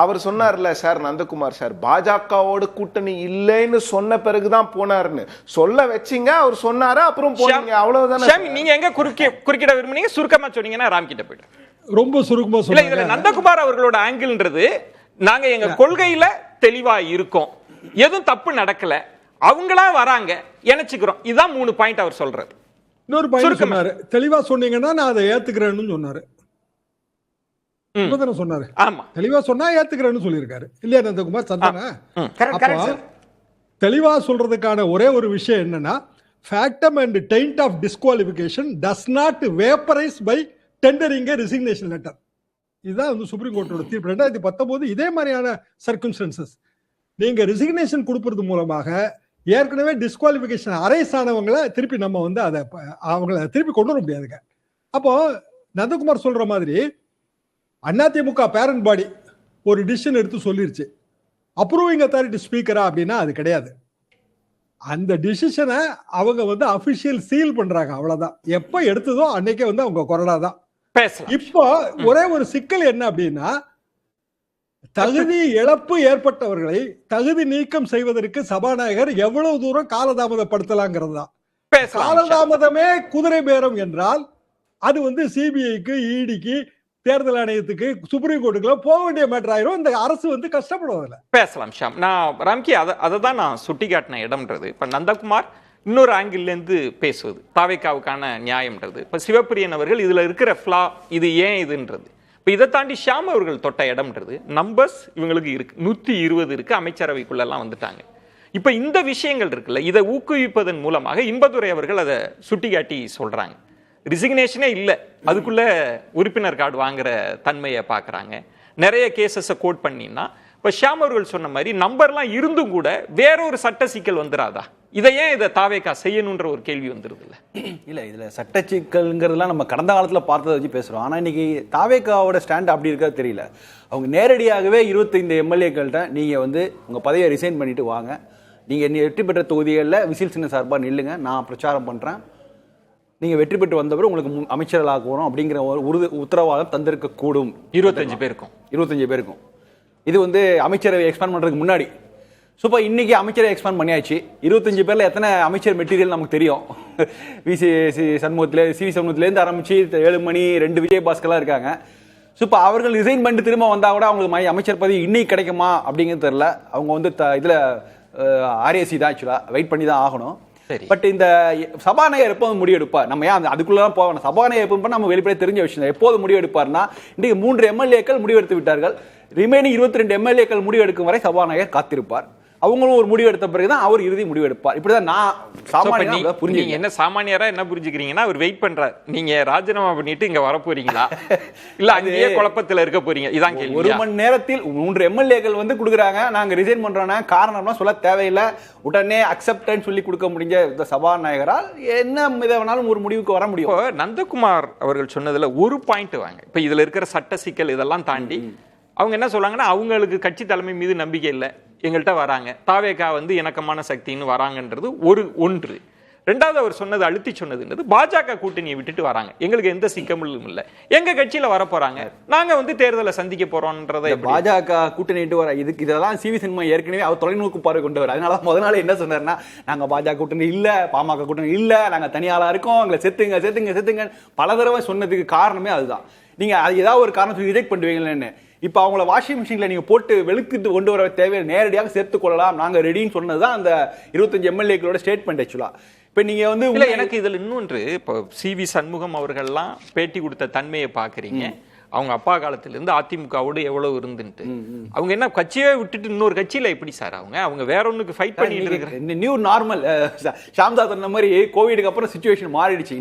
அவர் சொன்னார்ல சார், நந்தகுமார் சார், பாஜகவோட கூட்டணி இல்லைன்னு சொன்ன பிறகுதான் போனாருன்னு சொல்ல வச்சீங்க. அவர் சொன்னாரு, அப்புறம் போனீங்க, அவ்வளவுதானே. நீங்க எங்க குறுக்கிட விரும்புனீங்க? சுருக்கமா சொன்னீங்கன்னா ராம் கிட்ட போயிடு. ரொம்ப சுருக்கமா சொல்லுங்க. இதுல நந்தகுமார் அவர்களோட ஆங்கிள்ன்றது, நாங்க எங்க கொள்கையில தெளிவா இருக்கோம், எதுவும் தப்பு நடக்கல, அவங்களா வராங்க, இணைச்சுக்கிறோம். இதுதான் 3 பாயிண்ட் அவர் சொல்றாரு. இன்னொரு பாயிண்ட் சொன்னாரு, தெளிவா சொன்னீங்கன்னா நான் அதை ஏத்துக்கிறேன்னு சொன்னாரு. சொன்னாரு, ஆமா, தெளிவா சொன்னா ஏத்துக்கிறேன்னு சொல்லியிருக்காரு இல்லையா நந்தகுமார்? சந்தானா தெளிவா சொல்றதுக்கான ஒரே ஒரு விஷயம் என்னன்னா, factum and taint of disqualification does not vaporise by tendering resignation letter. இதுதான் வந்து சுப்ரீம் கோர்ட்டோட தீர்ப்பு. 2019 இதே மாதிரியான சர்க்கம்ஸ்டன்சஸ். நீங்க ரெசிக்னேஷன் கொடுப்பது மூலமாக ஏற்கனவே டிஸ்குவாலிஃபிகேஷன் அரைஸ் ஆனவங்களை திருப்பி நம்ம வந்து அதை அவங்கள திருப்பி கொண்டு வர முடியாதுங்க. அப்போ நந்தகுமார் சொல்ற மாதிரி அதிமுக பேரண்ட் பாடி ஒரு டிசிஷன் எடுத்து சொல்லிருச்சு, அப்ரூவிங் அத்தாரிட்டி ஸ்பீக்கரா அப்படின்னா அது கிடையாது. அந்த டிசிஷனை அவங்க வந்து அபிஷியல் சீல் பண்றாங்க, அவ்வளவுதான். எப்ப எடுத்ததோ அன்னைக்கே வந்து அவங்க கொறடா தான். இப்போ ஒரே ஒரு சிக்கல் என்ன அப்படின்னா, தகுதி இழப்பு ஏற்பட்டவர்களை தகுதி நீக்கம் செய்வதற்கு சபாநாயகர் எவ்வளவு தூரம் காலதாமதப்படுத்தலாங்கிறது தான். காலதாமதமே குதிரை பேரம் என்றால் அது வந்து சிபிஐக்கு, இடிக்கு, தேர்தல் ஆணையத்துக்கு, சுப்ரீம் கோர்ட்டுக்கு போக வேண்டிய மேட்டர் ஆயிரும். இந்த அரசு வந்து கஷ்டப்படுவதில்லை. பேசலாம் ஷாம். நான் ராம்கி அதை தான் நான் சுட்டி காட்டின இடம்ன்றது. இப்ப நந்தகுமார் இன்னொரு ஆங்கிள் இருந்து பேசுவது தாவேக்காவுக்கான நியாயம்ன்றது. இப்ப சிவப்பிரியன் அவர்கள் இதுல இருக்கிற ஃப்ளா, இது ஏன் இதுன்றது. இப்ப இதை தாண்டி ஷியாம் அவர்கள் தொட்ட இடம்ன்றது, நம்பர்ஸ் இவங்களுக்கு இருக்கு, 120 இருக்கு, அமைச்சரவைக்குள்ளெல்லாம் வந்துட்டாங்க. இப்ப இந்த விஷயங்கள் இருக்குல்ல, இதை ஊக்குவிப்பதன் மூலமாக இன்பதுரை அவர்கள் அதை சுட்டிக்காட்டி சொல்றாங்க. ரிசிக்னேஷனே இல்லை, அதுக்குள்ள உறுப்பினர் கார்டு வாங்குற தன்மையை பார்க்குறாங்க. நிறைய கேசஸை கோட் பண்ணினா, இப்போ ஷியாம் அவர்கள் சொன்ன மாதிரி நம்பர்லாம் இருந்தும் கூட வேறொரு சட்ட சிக்கல் வந்துடாதா? இதை ஏன் இதை தாவேக்கா செய்யணுன்ற ஒரு கேள்வி வந்துருது இல்லை. இதில் சட்ட சிக்கல்ங்கிறதுலாம் நம்ம கடந்த காலத்தில் பார்த்ததை வச்சு பேசுகிறோம். ஆனால் இன்னைக்கு தாவேக்காவோட ஸ்டாண்ட் அப்படி இருக்காது தெரியல. அவங்க நேரடியாகவே 25 எம்எல்ஏக்கள்கிட்ட நீங்கள் வந்து உங்கள் பதவியை ரிசைன் பண்ணிட்டு வாங்க, நீங்கள் வெற்றி பெற்ற தொகுதிகளில் விசில் சின்ன சார்பாக நில்லுங்க, நான் பிரச்சாரம் பண்ணுறேன், நீங்கள் வெற்றி பெற்று வந்தவரை உங்களுக்கு அமைச்சர்களாக போகிறோம் அப்படிங்கிற ஒரு உத்தரவாதம் தந்திருக்க கூடும். 25 பேருக்கும் இது வந்து அமைச்சரவை எக்ஸ்பேண்ட் பண்ணுறதுக்கு முன்னாடி. ஸோ இப்போ இன்றைக்கி அமைச்சரை எக்ஸ்பேண்ட் பண்ணியாச்சு. 25 பேரில் எத்தனை அமைச்சர் மெட்டீரியல் நமக்கு தெரியும். சிவி சண்முகத்துலேருந்து ஆரம்பித்து 7 மணி 2 விஜயபாஸ்கர்லாம் இருக்காங்க. ஸோ இப்போ அவர்கள் ரிசைன் பண்ணிட்டு திரும்ப வந்தால் கூட அவங்களுக்கு அமைச்சர் பதவி இன்னைக்கு கிடைக்குமா அப்படிங்கிறது தெரில. அவங்க வந்து இதில் ஆர்ஏசி தான் ஆக்சுவலாக வெயிட் பண்ணி தான் ஆகணும். பட் இந்த சபாநாயகர் எப்போது முடிவெடுப்பார்? நம்ம ஏன் அதுக்குள்ளதான் போகணும். சபாநாயகர் எப்போ நம்ம வெளிப்படையாக தெரிஞ்ச விஷயம். எப்போது முடிவெடுப்பார்னா, இன்றைக்கு 3 எம்எல்ஏக்கள் முடிவெடுத்து விட்டார்கள். ரிமைனிங் 22 எம்எல்ஏக்கள் முடிவெடுக்கும் வரை சபாநாயகர் காத்திருப்பார். அவங்களும் ஒரு முடிவு எடுத்த பிறகுதான் அவர் இறுதி முடிவு எடுப்பார். இப்படிதான் நான் சாமானியரா புரிஞ்சுக்கிறீங்க. என்ன சாமானியரா என்ன புரிஞ்சுக்கிறீங்கன்னா, அவர் வெயிட் பண்றாரு, நீங்க ராஜினாமா பண்ணிட்டு இங்க வர போறீங்களா இல்ல அங்கேயே குழப்பத்துல இருக்க போறீங்க, இதான் கேள்வி. 1 மணி நேரத்தில் 3 எம்எல்ஏக்கள் வந்து கொடுக்குறாங்க, நாங்க ரிசைன் பண்றோம்னா காரணம்னா சொல்ல தேவையில்லை, உடனே அக்செப்டன்ஸ் சொல்லி கொடுக்க முடிஞ்ச இந்த சபாநாயகரால் என்ன இதை வேணாலும் ஒரு முடிவுக்கு வர முடியும். நந்தகுமார் அவர்கள் சொன்னதுல ஒரு பாயிண்ட் வாங்க. இப்ப இதுல இருக்கிற சட்ட சிக்கல் இதெல்லாம் தாண்டி அவங்க என்ன சொல்றாங்கன்னா, அவங்களுக்கு கட்சி தலைமை மீது நம்பிக்கை இல்லை, எங்கள்கிட்ட வராங்க, தாவேக்கா வந்து இணக்கமான சக்தின்னு வராங்கன்றது ஒன்று. ரெண்டாவது அவர் சொன்னது, அழுத்தி சொன்னதுன்றது, பாஜக கூட்டணியை விட்டுட்டு வராங்க, எங்களுக்கு எந்த சிக்கலும் இல்லை, எங்க கட்சியில வர போறாங்க, நாங்க வந்து தேர்தலை சந்திக்க போறோம்ன்றதை. பாஜக கூட்டணிட்டு வர இதெல்லாம் சிவி சண்முகம் ஏற்கனவே அவர் தொலைநோக்கு பார்வை கொண்டு வர. அதனால முதல் நாள் என்ன சொன்னார்னா, நாங்க பாஜக கூட்டணி இல்ல, பாமக கூட்டணி இல்ல, நாங்க தனியாளா இருக்கோம், எங்களை செத்துங்க பல தடவை சொன்னதுக்கு காரணமே அதுதான். நீங்க அது ஏதாவது ஒரு காரணத்துக்கு ரிஜெக்ட் பண்ணுவீங்களேன்னு. இப்ப அவங்கள வாஷிங் மிஷின்ல நீங்க போட்டு வெளுத்துட்டு கொண்டு வர தேவையில்லை, நேரடியாக சேர்த்துக் கொள்ளலாம், நாங்க ரெடின்னு சொன்னதுதான் அந்த 25 எம்எல்ஏக்களோட ஸ்டேட்மெண்ட். ஆக்சுவலா இப்ப நீங்க வந்து எனக்கு இதுல இன்னொன்று, இப்போ சிவி சண்முகம் அவர்கள்லாம் பேட்டி கொடுத்த தன்மையை பாக்குறீங்க, அவங்க அப்பா காலத்திலிருந்து அதிமுகவோடு எவ்வளவு இருந்துட்டு அவங்க என்ன கட்சியே விட்டுட்டு இன்னொரு கட்சியில எப்படி சார் அவங்க வேற ஒண்ணுக்கு ஃபைட் பண்ணிட்டு இருக்காங்க. நியூ நார்மல் ஷாம்தா சொன்ன மாதிரி கோவிடுக்கு அப்புறம் சிச்சுவேஷன் மாறிடுச்சு.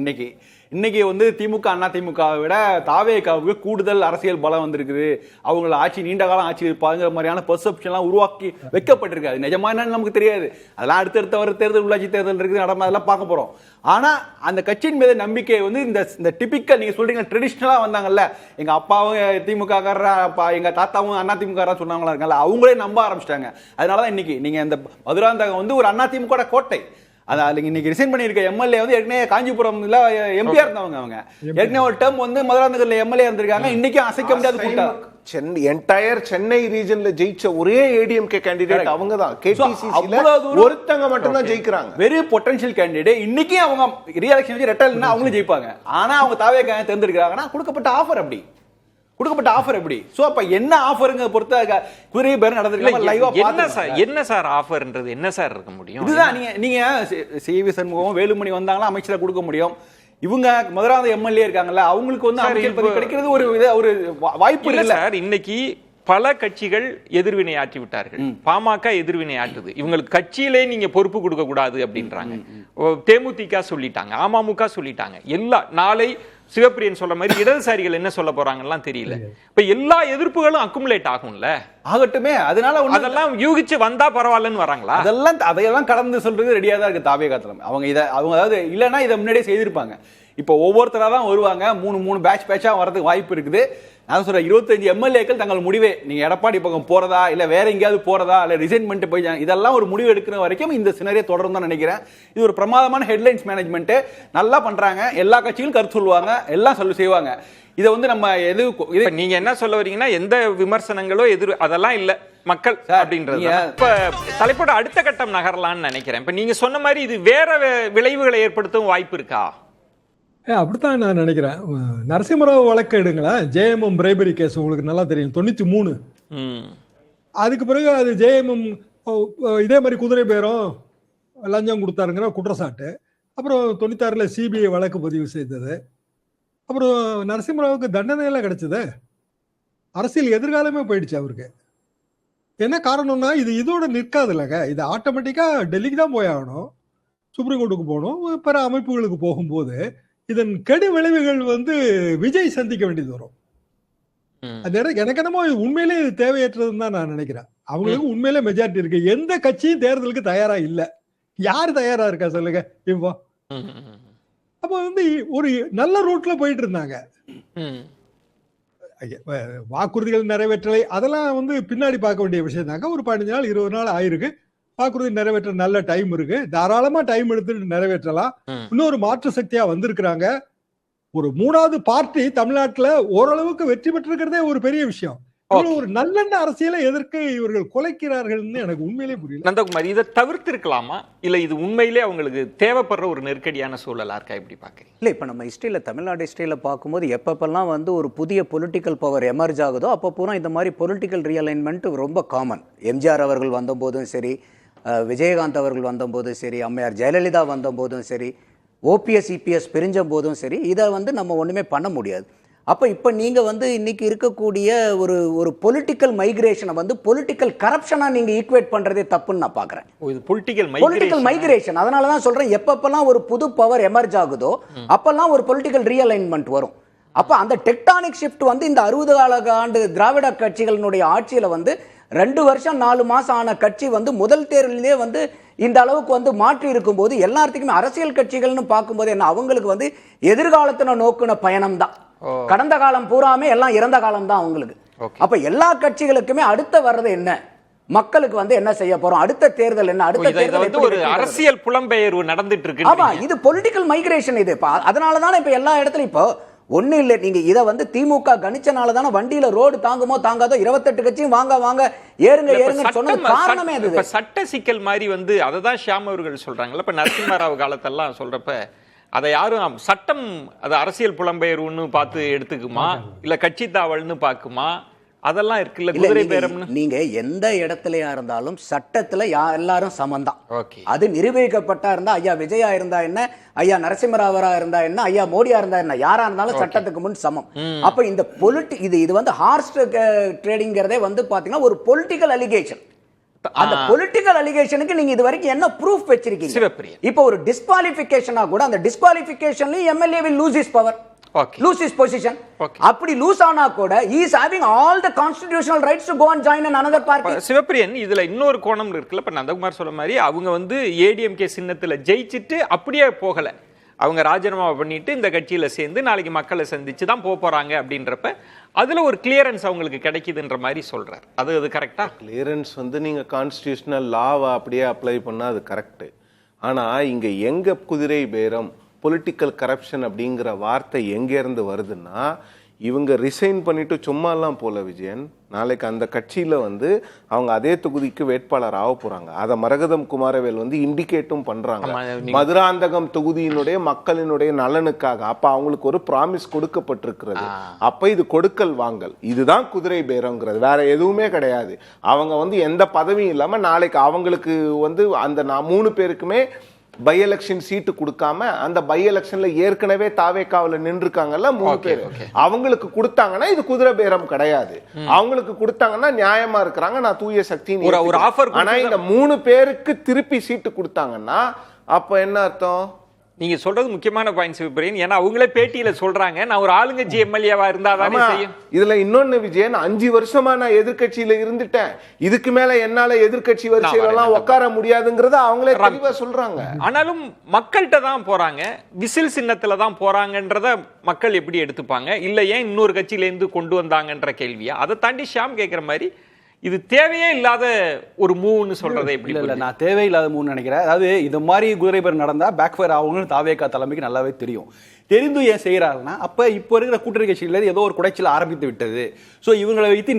இன்னைக்கு வந்து திமுக அண்ணா திமுகவை விட தாவேகாவுக்கு கூடுதல் அரசியல் பலம் வந்திருக்குது. அவங்கள ஆட்சி நீண்ட காலம் ஆட்சி இருப்பாங்கிற மாதிரியான பெர்செப்ஷன்லாம் உருவாக்கி வைக்கப்பட்டிருக்காது. நிஜமா என்னன்னு நமக்கு தெரியாது. அதெல்லாம் அடுத்தடுத்த வர தேர்தல், உள்ளாட்சி தேர்தல் இருக்குது, நடமா அதெல்லாம் பார்க்க போறோம். ஆனா அந்த கட்சியின் மீது நம்பிக்கை வந்து இந்த டிபிக்கல் நீங்க சொல்றீங்க ட்ரெடிஷனலா வந்தாங்கல்ல, எங்க அப்பாவும் திமுக காரரா, எங்க தாத்தாவும் அண்ணா திமுக சொன்னாங்களா இருக்காங்க, அவங்களே நம்ப ஆரம்பிச்சிட்டாங்க. அதனாலதான் இன்னைக்கு நீங்க இந்த மதுராந்தகம் வந்து ஒரு அண்ணா திமுக கோட்டை. அதாவது இன்னைக்கு ரிசைன் பண்ணிருக்க எம்எல்ஏ வந்து ஏற்கனவே காஞ்சிபுரம்ல எம்பியா இருந்தவங்க. அவங்க ஏற்கனவே ஒரு டேர்ம் வந்து மதுராந்தகர்ல எம்எல்ஏ இருந்திருக்காங்க. இன்னைக்கும் அசைக்க முடியாது கூட்டம். என்டையர் சென்னை ரீஜன்ல ஜெயிச்ச ஒரே ஏடிஎம்கே கேண்டிடேட் அவங்க தான். கேபிசிசில ஒருத்தங்க மட்டும் தான் ஜெயிக்கிறாங்க. Very potential candidate. இன்னைக்கு அவங்க ரீஎலெக்ஷன் வச்சு ரெட்டல்னா அவங்களும் ஜெயிப்பாங்க. ஆனா அவங்க தாவேகா தேர்ந்தெடுக்கிறாங்கன்னா கொடுக்கப்பட்ட ஆஃபர் எப்படி? சோ அப்ப என்ன ஆஃபர்ங்க பொறுத்த குதிரை பேர் நடந்துருக்கு. லைவா என்ன சார் ஆஃபர்ன்றது என்ன சார் இருக்க முடியும்? இதுதான் நீங்க சிவி சண்முகம் வேலுமணி வந்தாங்களா அமைச்சரை கொடுக்க முடியும். இவங்க மதுராந்த எம்எல்ஏ இருக்காங்கல்ல, அவங்களுக்கு வந்து அமைச்சர் பதவி கிடைக்கிறது ஒரு வாய்ப்பு இல்ல சார். இன்னைக்கு பல கட்சிகள் எதிர்வினை ஆற்றி விட்டார்கள். பாமக எதிர்வினை ஆற்றுது. இவங்களுக்கு கட்சியிலே நீங்க பொறுப்பு கொடுக்க கூடாது அப்படின்றாங்க. தேமுதிக சொல்லிட்டாங்க, அமமுக சொல்லிட்டாங்க. எல்லா நாளை சிவப்பிரியன் சொல்ற மாதிரி இடதுசாரிகள் என்ன சொல்ல போறாங்கலாம் தெரியல. இப்ப எல்லா எதிர்ப்புகளும் அக்குமுலேட் ஆகும்ல. ஆகட்டுமே. அதெல்லாம் யூகிச்சு வந்தா பரவாயில்லன்னு வராங்களா? அதையெல்லாம் கடந்து சொல்றது ரெடியா தான் இருக்கு தாவே காத்திரம். அவங்க அதாவது இல்லைன்னா இதை முன்னாடியே செய்திருப்பாங்க. இப்போ ஒவ்வொருத்தரா தான் வருவாங்க. மூணு பேட்சா வரதுக்கு வாய்ப்பு இருக்குது. நான் சொல்றேன் 25 எம்எல்ஏக்கள் தங்கள் முடிவே, நீங்க எடப்பாடி பக்கம் போறதா இல்ல வேற எங்கேயாவது போறதா இல்ல ரிசைன் பண்ணிட்டு போய் இதெல்லாம் ஒரு முடிவு எடுக்கிற வரைக்கும் இந்த சினரியை தொடரும் தான் நினைக்கிறேன். இது ஒரு பிரமாதமான ஹெட்லைன்ஸ் மேனேஜ்மெண்ட் நல்லா பண்றாங்க. எல்லா கட்சிகளும் கருத்து சொல்லுவாங்க, எல்லாம் செய்வாங்க. இதை வந்து நம்ம நீங்க என்ன சொல்ல வரீங்கன்னா எந்த விமர்சனங்களோ அதெல்லாம் இல்ல மக்கள் அப்படின்றது. இப்ப தலைப்போட அடுத்த கட்டம் நகரலாம்னு நினைக்கிறேன். இப்ப நீங்க சொன்ன மாதிரி இது வேற விளைவுகளை ஏற்படுத்தவும் வாய்ப்பு இருக்கா? அப்படித்தான் நான் நினைக்கிறேன். நரசிம்மராவ் வழக்கு எடுங்களேன். ஜேஎம்எம் பிரைபரி கேஸ் உங்களுக்கு நல்லா தெரியும், 93. அதுக்கு பிறகு அது ஜேஎம்எம் இதே மாதிரி குதிரை பேரம் லஞ்சம் கொடுத்தாருங்கிற குற்றச்சாட்டு. அப்புறம் 96ல் சிபிஐ வழக்கு பதிவு செய்தது. அப்புறம் நரசிம்மராவுக்கு தண்டனையெல்லாம் கிடைச்சது. அரசியல் எதிர்காலமே போயிடுச்சு அவருக்கு. என்ன காரணம்னா இது இதோட நிற்காது இல்லைங்க. இது ஆட்டோமேட்டிக்கா டெல்லிக்கு தான் போய் ஆகணும், சுப்ரீம் கோர்ட்டுக்கு போகணும், பிற அமைப்புகளுக்கு போகும்போது இதன் கெடு விளைவுகள் வந்து விஜய் சந்திக்க வேண்டியது வரும். அது எனக்கு என்னமோ உண்மையிலே இது தேவையற்றதுன்னு தான் நான் நினைக்கிறேன். அவங்களுக்கு உண்மையிலே மெஜாரிட்டி இருக்கு. எந்த கட்சியும் தேர்தலுக்கு தயாரா இல்ல. யாரு தயாரா இருக்கா சொல்லுங்க இப்போ? அப்ப வந்து ஒரு நல்ல ரூட்ல போயிட்டு இருந்தாங்க. வாக்குறுதிகள் நிறைவேற்றலை அதெல்லாம் வந்து பின்னாடி பார்க்க வேண்டிய விஷயம் தாங்க. ஒரு 15 நாள் 20 நாள் ஆயிருக்கு. வாக்குறுதி நிறைவேற்ற நல்ல டைம் இருக்கு. தாராளமா டைம் எடுத்துட்டு நிறைவேற்றலாம். இன்னொரு மாற்று சக்தியா வந்திருக்கிறாங்க. ஒரு 3வது பார்ட்டி தமிழ்நாட்டுல ஓரளவுக்கு வெற்றி பெற்றிருக்கிறதே ஒரு பெரிய விஷயம். ஒரு நல்லெண்ண அரசியலை எதற்கு இவர்கள் குலைக்கிறார்கள்னு எனக்கு உண்மையிலே புரியல. நந்தகுமார், இதை தவிர்த்து இருக்கலாமா? இல்ல இது உண்மையிலே அவங்களுக்கு தேவைப்படுற ஒரு நெருக்கடியான சூழலா இருக்கா? எப்படி பாக்குறீங்க? இல்ல இப்ப நம்ம ஹிஸ்டரியில தமிழ்நாடு ஹிஸ்டரியில பார்க்கும்போது எப்பப்பெல்லாம் வந்து ஒரு புதிய பொலிட்டிக்கல் பவர் எமர்ஜ் ஆகுதோ அப்போ பூரா இந்த மாதிரி பொலிட்டிக்கல் ரீஅலைன்மெண்ட் ரொம்ப காமன். எம்ஜிஆர் அவர்கள் வந்த போதும் சரி, விஜயகாந்த் அவர்கள் வந்தபோதும் சரி, அம்மையார் ஜெயலலிதா வந்தபோதும் சரி, ஓபிஎஸ் இபிஎஸ் பிரிஞ்ச போதும் சரி, இதை வந்து நம்ம ஒன்றுமே பண்ண முடியாது. அப்போ இப்போ நீங்கள் வந்து இன்னைக்கு இருக்கக்கூடிய ஒரு பொலிட்டிக்கல் மைக்ரேஷனை வந்து பொலிட்டிக்கல் கரப்ஷனாக நீங்கள் ஈக்குவேட் பண்ணுறதே தப்புன்னு நான் பார்க்குறேன். Political migration. அதனால தான் சொல்கிறேன், எப்பப்பெல்லாம் ஒரு புது பவர் எமர்ஜ் ஆகுதோ அப்போல்லாம் ஒரு பொலிட்டிக்கல் ரீஅலைன்மெண்ட் வரும். அப்போ அந்த டெக்டானிக் ஷிஃப்ட் வந்து இந்த 60 ஆண்டு திராவிட கட்சிகளினுடைய ஆட்சியில் வந்து 2 வருஷம் 4 மாசம் ஆன கட்சி வந்து முதல் தேர்தலிலே வந்து இந்த அளவுக்கு வந்து மாற்றி இருக்கும் போது எல்லாத்துக்குமே அரசியல் கட்சிகள்னு பார்க்கும்போது என்ன, அவங்களுக்கு வந்து எதிர்காலத்தின நோக்குன பயணம் தான். கடந்த காலம் பூராமே எல்லாம் இறந்த காலம் தான் அவங்களுக்கு. அப்ப எல்லா கட்சிகளுக்குமே அடுத்த வர்றது என்ன, மக்களுக்கு வந்து என்ன செய்ய போறோம், அடுத்த தேர்தல் என்ன, அடுத்த தேர்தல் ஒரு அரசியல் புலம்பெயர்வு நடந்துட்டு இருக்கு. ஆமா, இது பொலிட்டிக்கல் மைக்ரேஷன். இது அதனாலதான் இப்ப எல்லா இடத்துலயும் இப்போ ஒண்ணு இல்லை. நீங்க இதை வந்து திமுக கணிச்சனால தானே வண்டியில ரோடு தாங்குமோ தாங்காதோ 28 கட்சியும் வாங்க ஏறுங்க சொன்னது காரணமே அது. சட்ட சிக்கல் மாதிரி வந்து அததான் ஷியாம் அவர்கள் சொல்றாங்கல்ல. இப்ப நரசிம்மராவ் காலத்தெல்லாம் சொல்றப்ப அதை யாரும் சட்டம் அது அரசியல் புலம்பெயர்வுன்னு பார்த்து எடுத்துக்குமா, இல்ல கட்சி தாவல்னு பாக்குமா, அதெல்லாம் இருக்குல்ல குதிரை பேரம்னு. நீங்க எந்த இடத்துலயா இருந்தாலும் சட்டத்துல எல்லாரும் சமந்தான். ஓகே, அது நிரூபிக்கப்பட்டா இருந்தா ஐயா விஜயா இருந்தா என்ன, ஐயா நரசிம்மராவரா இருந்தா என்ன, ஐயா மோடியா இருந்தா என்ன, யாரா இருந்தாலும் சட்டத்துக்கு முன் சமம். அப்ப இந்த இது வந்து ஹார்ஸ் ட்ரேடிங்கிறதே வந்து பாத்தீங்கன்னா ஒரு பொலிட்டிக்கல் அலிகேஷன். அந்த பொலிட்டிக்கல் அலிகேஷனுக்கு நீங்க இது வரைக்கும் என்ன ப்ரூஃப் வச்சிருக்கீங்க? சிவப்பிரியன், இப்போ ஒரு டிஸ்குவாலிஃபிகேஷனா கூட அந்த டிஸ்குவாலிஃபிகேஷன்ல MLA will lose his power, lose his position. அப்படி லூஸ் ஆனா கூட he is having all the constitutional rights to go and join in another party. Sivapriyan, இதுல இன்னொரு கோணம் இருக்குல்ல. இப்ப நந்தகுமார் சொல்ற மாதிரி அவங்க வந்து ஏடிஎம்கே சின்னத்துல ஜெயிச்சிட்டு அப்படியே போகல, அவங்க ராஜினாமா பண்ணிட்டு இந்த கட்சியில சேர்ந்து நாளைக்கு மக்களை சந்திச்சு தான் போறாங்க அப்படின்றப்ப அதுல ஒரு கிளியரன்ஸ் அவங்களுக்கு கிடைக்குதுன்ற மாதிரி சொல்றாரு. அது கரெக்டா? கிளியரன்ஸ் வந்து நீங்க கான்ஸ்டிடியூஷனல் லாவை அப்படியே அப்ளை பண்ணா அது கரெக்ட். ஆனா இங்க எங்க குதிரை பேரம், பொலிட்டிக்கல் கரப்ஷன் அப்படிங்கிற வார்த்தை எங்க இருந்து வருதுன்னா, இவங்க ரிசைன் பண்ணிட்டு சும்மாலாம் போல விஜயன். நாளைக்கு அந்த கட்சியில வந்து அவங்க அதே தொகுதிக்கு வேட்பாளர் ஆக போறாங்க. அதை மரகதம் குமாரவேல் வந்து இண்டிகேட்டும் பண்றாங்க, மதுராந்தகம் தொகுதியினுடைய மக்களினுடைய நலனுக்காக. அப்ப அவங்களுக்கு ஒரு ப்ராமிஸ் கொடுக்கப்பட்டிருக்கிறது. அப்ப இது கொடுக்கல் வாங்கல், இதுதான் குதிரை பேரம்ங்கிறது, வேற எதுவுமே கிடையாது. அவங்க வந்து எந்த பதவியும் இல்லாம நாளைக்கு அவங்களுக்கு வந்து அந்த 3 பேருக்குமே பை எலெக்ஷன் சீட்டு கொடுக்காம, அந்த பை எலெக்ஷன்ல ஏற்கனவே தாவேக்காவுல நின்றுருக்காங்கல்ல 3 பேர், அவங்களுக்கு கொடுத்தாங்கன்னா இது குதிரை பேரம் கிடையாது. அவங்களுக்கு கொடுத்தாங்கன்னா நியாயமா இருக்கிறாங்க, நான் தூய சக்தி. ஆனா இந்த 3 பேருக்கு திருப்பி சீட்டு கொடுத்தாங்கன்னா அப்ப என்ன அர்த்தம்? நீங்க சொல்றது முக்கியமான பாயிண்ட் சிவபிரியன். ஏன்னா அவங்களே பேட்டியில சொல்றாங்க, நான் ஒரு ஆளுங்கட்சி எம்எல்ஏவா இருந்தாதானே செய்யும். இதுல இன்னொன்னு விஜயன், 5 வருஷமா நான் எதிர்கட்சியில இருந்துட்டேன், இதுக்கு மேல என்னால எதிர்கட்சி வரிசையில எல்லாம் உட்கார முடியாதுங்கறத அவங்களே தெளிவா சொல்றாங்க. ஆனாலும் மக்கள்கிட்ட தான் போறாங்க, விசில் சின்னத்துல தான் போறாங்கன்றத மக்கள் எப்படி எடுத்துப்பாங்க? இல்ல ஏன் இன்னொரு கட்சியில இருந்து கொண்டு வந்தாங்கன்ற கேள்வியா? அதை தாண்டி ஷியாம் கேட்கிற மாதிரி இது தேவையே இல்லாத ஒரு மூவ்னு சொல்றதை எப்படி? இல்ல நான் தேவையில்லாத மூவ்னு நினைக்கிறேன். அதாவது இது மாதிரி குதிரை பேர் நடந்தா பேக் ஃபயர் ஆகும்னு தாவேகா தலைமைக்கு நல்லாவே தெரியும். தெரிந்து ஏன் செய்யறாருன்னா, அப்ப இப்போ இருக்கிற கூட்டணி கட்சியில ஏதோ ஒரு குடைச்சல் ஆரம்பித்து விட்டது. சோ இவங்களை வைத்து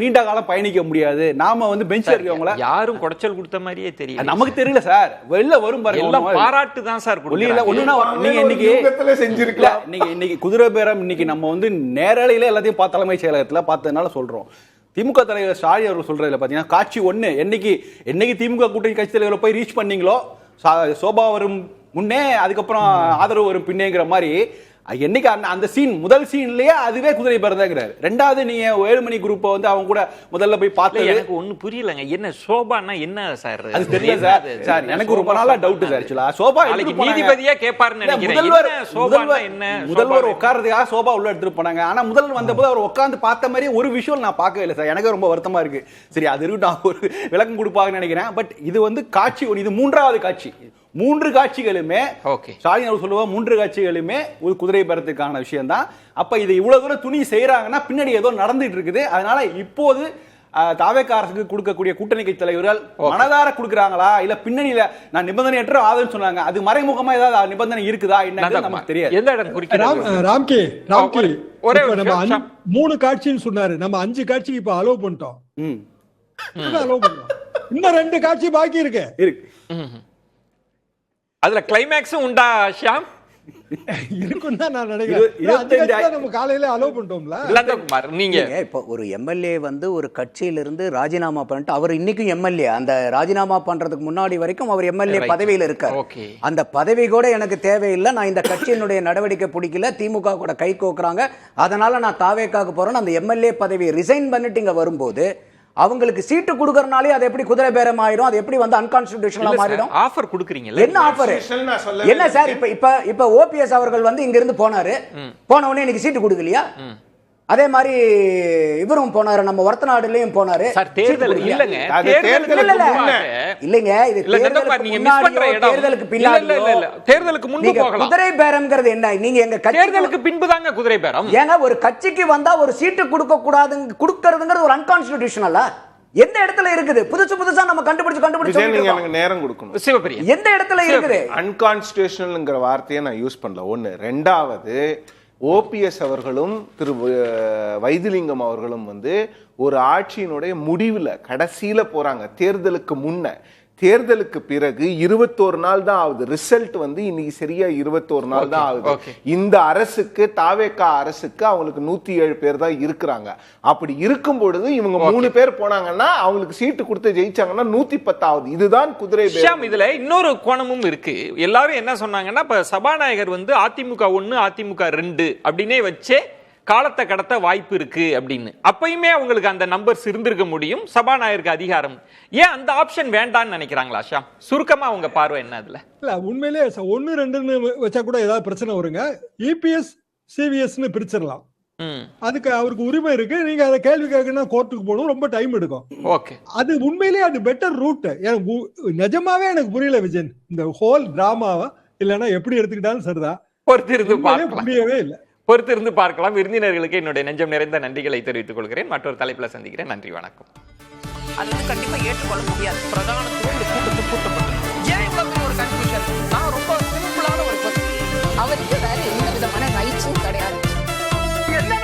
நீண்ட காலம் பயணிக்க முடியாது. நாம வந்து பெஞ்ச்ல இருக்கவங்கள யாரும் குடைச்சல் கொடுத்த மாதிரியே தெரியல, நமக்கு தெரியல சார். வெளில வரும் பாருங்க, எல்லாம் பாராட்டு தான் சார். ஒண்ணுனா நீங்க இன்னைக்கு செஞ்சிருக்கலாம். நீங்க இன்னைக்கு குதிரை பேரம் இன்னைக்கு நம்ம வந்து நேரலையில எல்லாத்தையும் தலைமை செயலகத்துல பார்த்ததுனால சொல்றோம். திமுக தலைவர் ஸ்டாலின் அவர்கள் சொல்றதுல பாத்தீங்கன்னா, காட்சி 1 என்னைக்கு திமுக கூட்டணி கட்சி தலைவரை போய் ரீச் பண்ணீங்களோ, சோபா வரும் முன்னே அதுக்கப்புறம் ஆதரவு வரும் பின்னேங்கிற மாதிரி என்னைக்கு அந்த சீன் முதல் சீன்லயே அதுவே குதிரை பேரதாங்கிறாரு. ரெண்டாவது நீங்க 7 மணி குரூப்பை வந்து அவங்க கூட முதல்ல போய் பார்த்து எனக்கு ஒண்ணு புரியலங்க, என்ன சோபான்னா என்ன சார்? அது தெரியல சார். சார் எனக்கு ரொம்ப நாளா டவுட் சார். ஆக்சுவலா சோபா நீதிபதியா கேட்பாருன்னு நினைக்கிறேன். முதல்வர் உட்கார்றதுக்காக சோபா உள்ள எடுத்துட்டு போனாங்க. ஆனா முதல்வர் வந்தபோது அவர் உட்கார்ந்து பார்த்த மாதிரி ஒரு விஷயம் நான் பார்க்கவே இல்லை சார். எனக்கு ரொம்ப வருத்தமா இருக்கு. சரி அது இருக்கட்டும், ஒரு விளக்கம் கொடுப்பாங்கன்னு நினைக்கிறேன். பட் இது வந்து காட்சி, இது 3வது காட்சி. 3 காட்சிகளுமே ஸ்டாலின் அவர் சொல்லுவா, 3 காட்சிகளுமே ஒரு குதிரை பேரத்துக்கான விஷயம் தான். அப்ப இதை இவ்வளவு தூரம் துணி செய்யறாங்கன்னா பின்னாடி ஏதோ நடந்துட்டு இருக்குது. அதனால இப்போது தாவேகா அரசுக்கு கொடுக்கக்கூடிய கூட்டணி கட்சி தலைவர்கள் மனதார கொடுக்குறாங்களா, இல்ல பின்னணியில நான் நிபந்தனையற்ற ஆதரவு சொன்னாங்க, அது மறைமுகமா ஏதாவது நிபந்தனை இருக்குதா என்னன்னு நமக்கு தெரியாது. எந்த இடம் குறிக்கிறது? ராம்கி நம்ம 3 காட்சின்னு சொன்னாரு, நம்ம 5 காட்சிக்கு இப்ப அலோவ் பண்ணிட்டோம். இன்னும் 2 காட்சி பாக்கி இருக்கு. அதுல கிளைமேக்ஸும் உண்டா ஷியாம்? இருக்கும் தான் நான் நினைக்கிறேன். நம்ம காலையில அலோவ் பண்ணிட்டோம்ல. நந்தகுமார், நீங்க இப்போ ஒரு எம்எல்ஏ வந்து ஒரு கட்சியிலிருந்து ராஜினாமா பண்ணிட்டு அவர் இன்னைக்கும் எம்எல்ஏ, அந்த ராஜினாமா பண்றதுக்கு முன்னாடி வரைக்கும் அவர் எம்எல்ஏ பதவியில இருக்கார். அந்த பதவி கூட எனக்கு தேவையில்லை, நான் இந்த கட்சியினுடைய நடவடிக்கை பிடிக்கல, திமுக கூட கை கோக்குறாங்க, அதனால நான் தாவேக்காக்கு போறேன், அந்த எம்எல்ஏ பதவியை ரிசைன் பண்ணிட்டு இங்க வரும்போது அவங்களுக்கு சீட்டு கொடுக்கறனாலே அது எப்படி குதிரை பேரம் ஆயிடும்? அது எப்படி வந்து அன்கான்ஸ்டிடியூஷனலா மாறிடும்? ஆஃபர் கொடுக்குறீங்க, என்ன ஆஃபர்? என்ன சார்? இப்ப ஓபிஎஸ் அவர்கள் வந்து இங்க இருந்து போனாரு, போன உடனே எனக்கு சீட்டு கொடுக்கலையா? அதே மாதிரி இவரும் போனாரு, நம்ம ஒரத்தநாடுலயும் போனாரு. இல்லங்க, இது தேர்தலுக்கு பின்னாடி, தேர்தலுக்கு முன்பு போகலாம். குதிரை பேரம்ங்கிறது என்ன? நீங்க எங்க தேர்தலுக்கு பின்பு தாங்க குதிரை பேரம். ஏன்னா ஒரு கட்சிக்கு வந்தா ஒரு சீட்டு கொடுக்க கூடாது, கொடுக்கறதுங்கிறது ஒரு அன்கான்ஸ்டிடியூஷனலா எந்த இடத்துல இருக்குது? புதுசா நம்ம கண்டுபிடிச்சு நேரம் கொடுக்கணும். சிவபிரியன், எந்த இடத்துல இருக்குது? அன்கான்ஸ்டிடியூஷனல்ங்கிற வார்த்தையை நான் யூஸ் பண்ணல. 1. 2வது, ஓபிஎஸ் அவர்களும் திரு வைத்திலிங்கம் அவர்களும் வந்து ஒரு ஆட்சியினுடைய முடிவில் கடைசியில போறாங்க. தேர்தலுக்கு முன்ன தேர்தலுக்கு பிறகு 21 நாள் தான் ஆகுது. ரிசல்ட் வந்து இன்னைக்கு சரியா 21 நாள் தான் ஆகுது. இந்த அரசுக்கு, தாவேகா அரசுக்கு அவங்களுக்கு 107 பேர் தான் இருக்கிறாங்க. அப்படி இருக்கும் பொழுது இவங்க 3 பேர் போனாங்கன்னா அவங்களுக்கு சீட்டு கொடுத்து ஜெயிச்சாங்கன்னா 110 ஆகுது. இதுதான் குதிரை பேரம். இதுல இன்னொரு கோணமும் இருக்கு. எல்லாரும் என்ன சொன்னாங்கன்னா, இப்ப சபாநாயகர் வந்து அதிமுக 1 அதிமுக 2 அப்படின்னே வச்சே காலத்தை கடத்த வாய்ப்பு இருக்கு அப்படின்னு. அப்பயுமே அவங்களுக்கு அந்த நம்பர்ஸ் இருந்திருக்க முடியும், சபாநாயகருக்கு அதிகாரம். ஏன் அந்த ஆப்ஷன் வேண்டாம்னு நினைக்கிறாங்களா ஷாம்? சுருக்கமா அவங்க பார்வை என்ன அதுல? இல்ல உண்மையிலே 1 2ன்னு வச்சா கூட ஏதாவது பிரச்சனை வருங்க. இபிஎஸ் சிவிஎஸ்ன்னு பிரிச்சிடலாம். அதுக்கு அவருக்கு உரிமை இருக்கு. நீங்க அதை கேள்வி கேட்கணும், கோர்ட்டுக்கு போகணும், ரொம்ப டைம் எடுக்கும். ஓகே, அது உண்மையிலேயே அது பெட்டர் ரூட். எனக்கு நிஜமாவே எனக்கு புரியல விஜயன், இந்த ஹோல் டிராமாவை இல்லைன்னா எப்படி எடுத்துக்கிட்டாலும் சரிதான், புரியவே இல்லை. பொறுத்திருந்து பார்க்கலாம். விருந்தினர்களுக்கு என்னுடைய நெஞ்சம் நிறைந்த நன்றிகளை தெரிவித்துக் கொள்கிறேன். மற்றொரு தலைப்புல சந்திக்கிறேன். நன்றி, வணக்கம். அது வந்து கண்டிப்பா ஏற்றுக்கொள்ள முடியாது. பிரதானத்துவம் இந்த கூட்டத்தில் கூட்டப்பட்டது. ஏன் இவ்வளவு ஒரு கன்ஃபியூஷன்? நான் ரொம்ப சிம்பிளான ஒரு பர்சன். அவருக்கு வேற எந்த விதமான ரைட்ஸும் கிடையாது. என்ன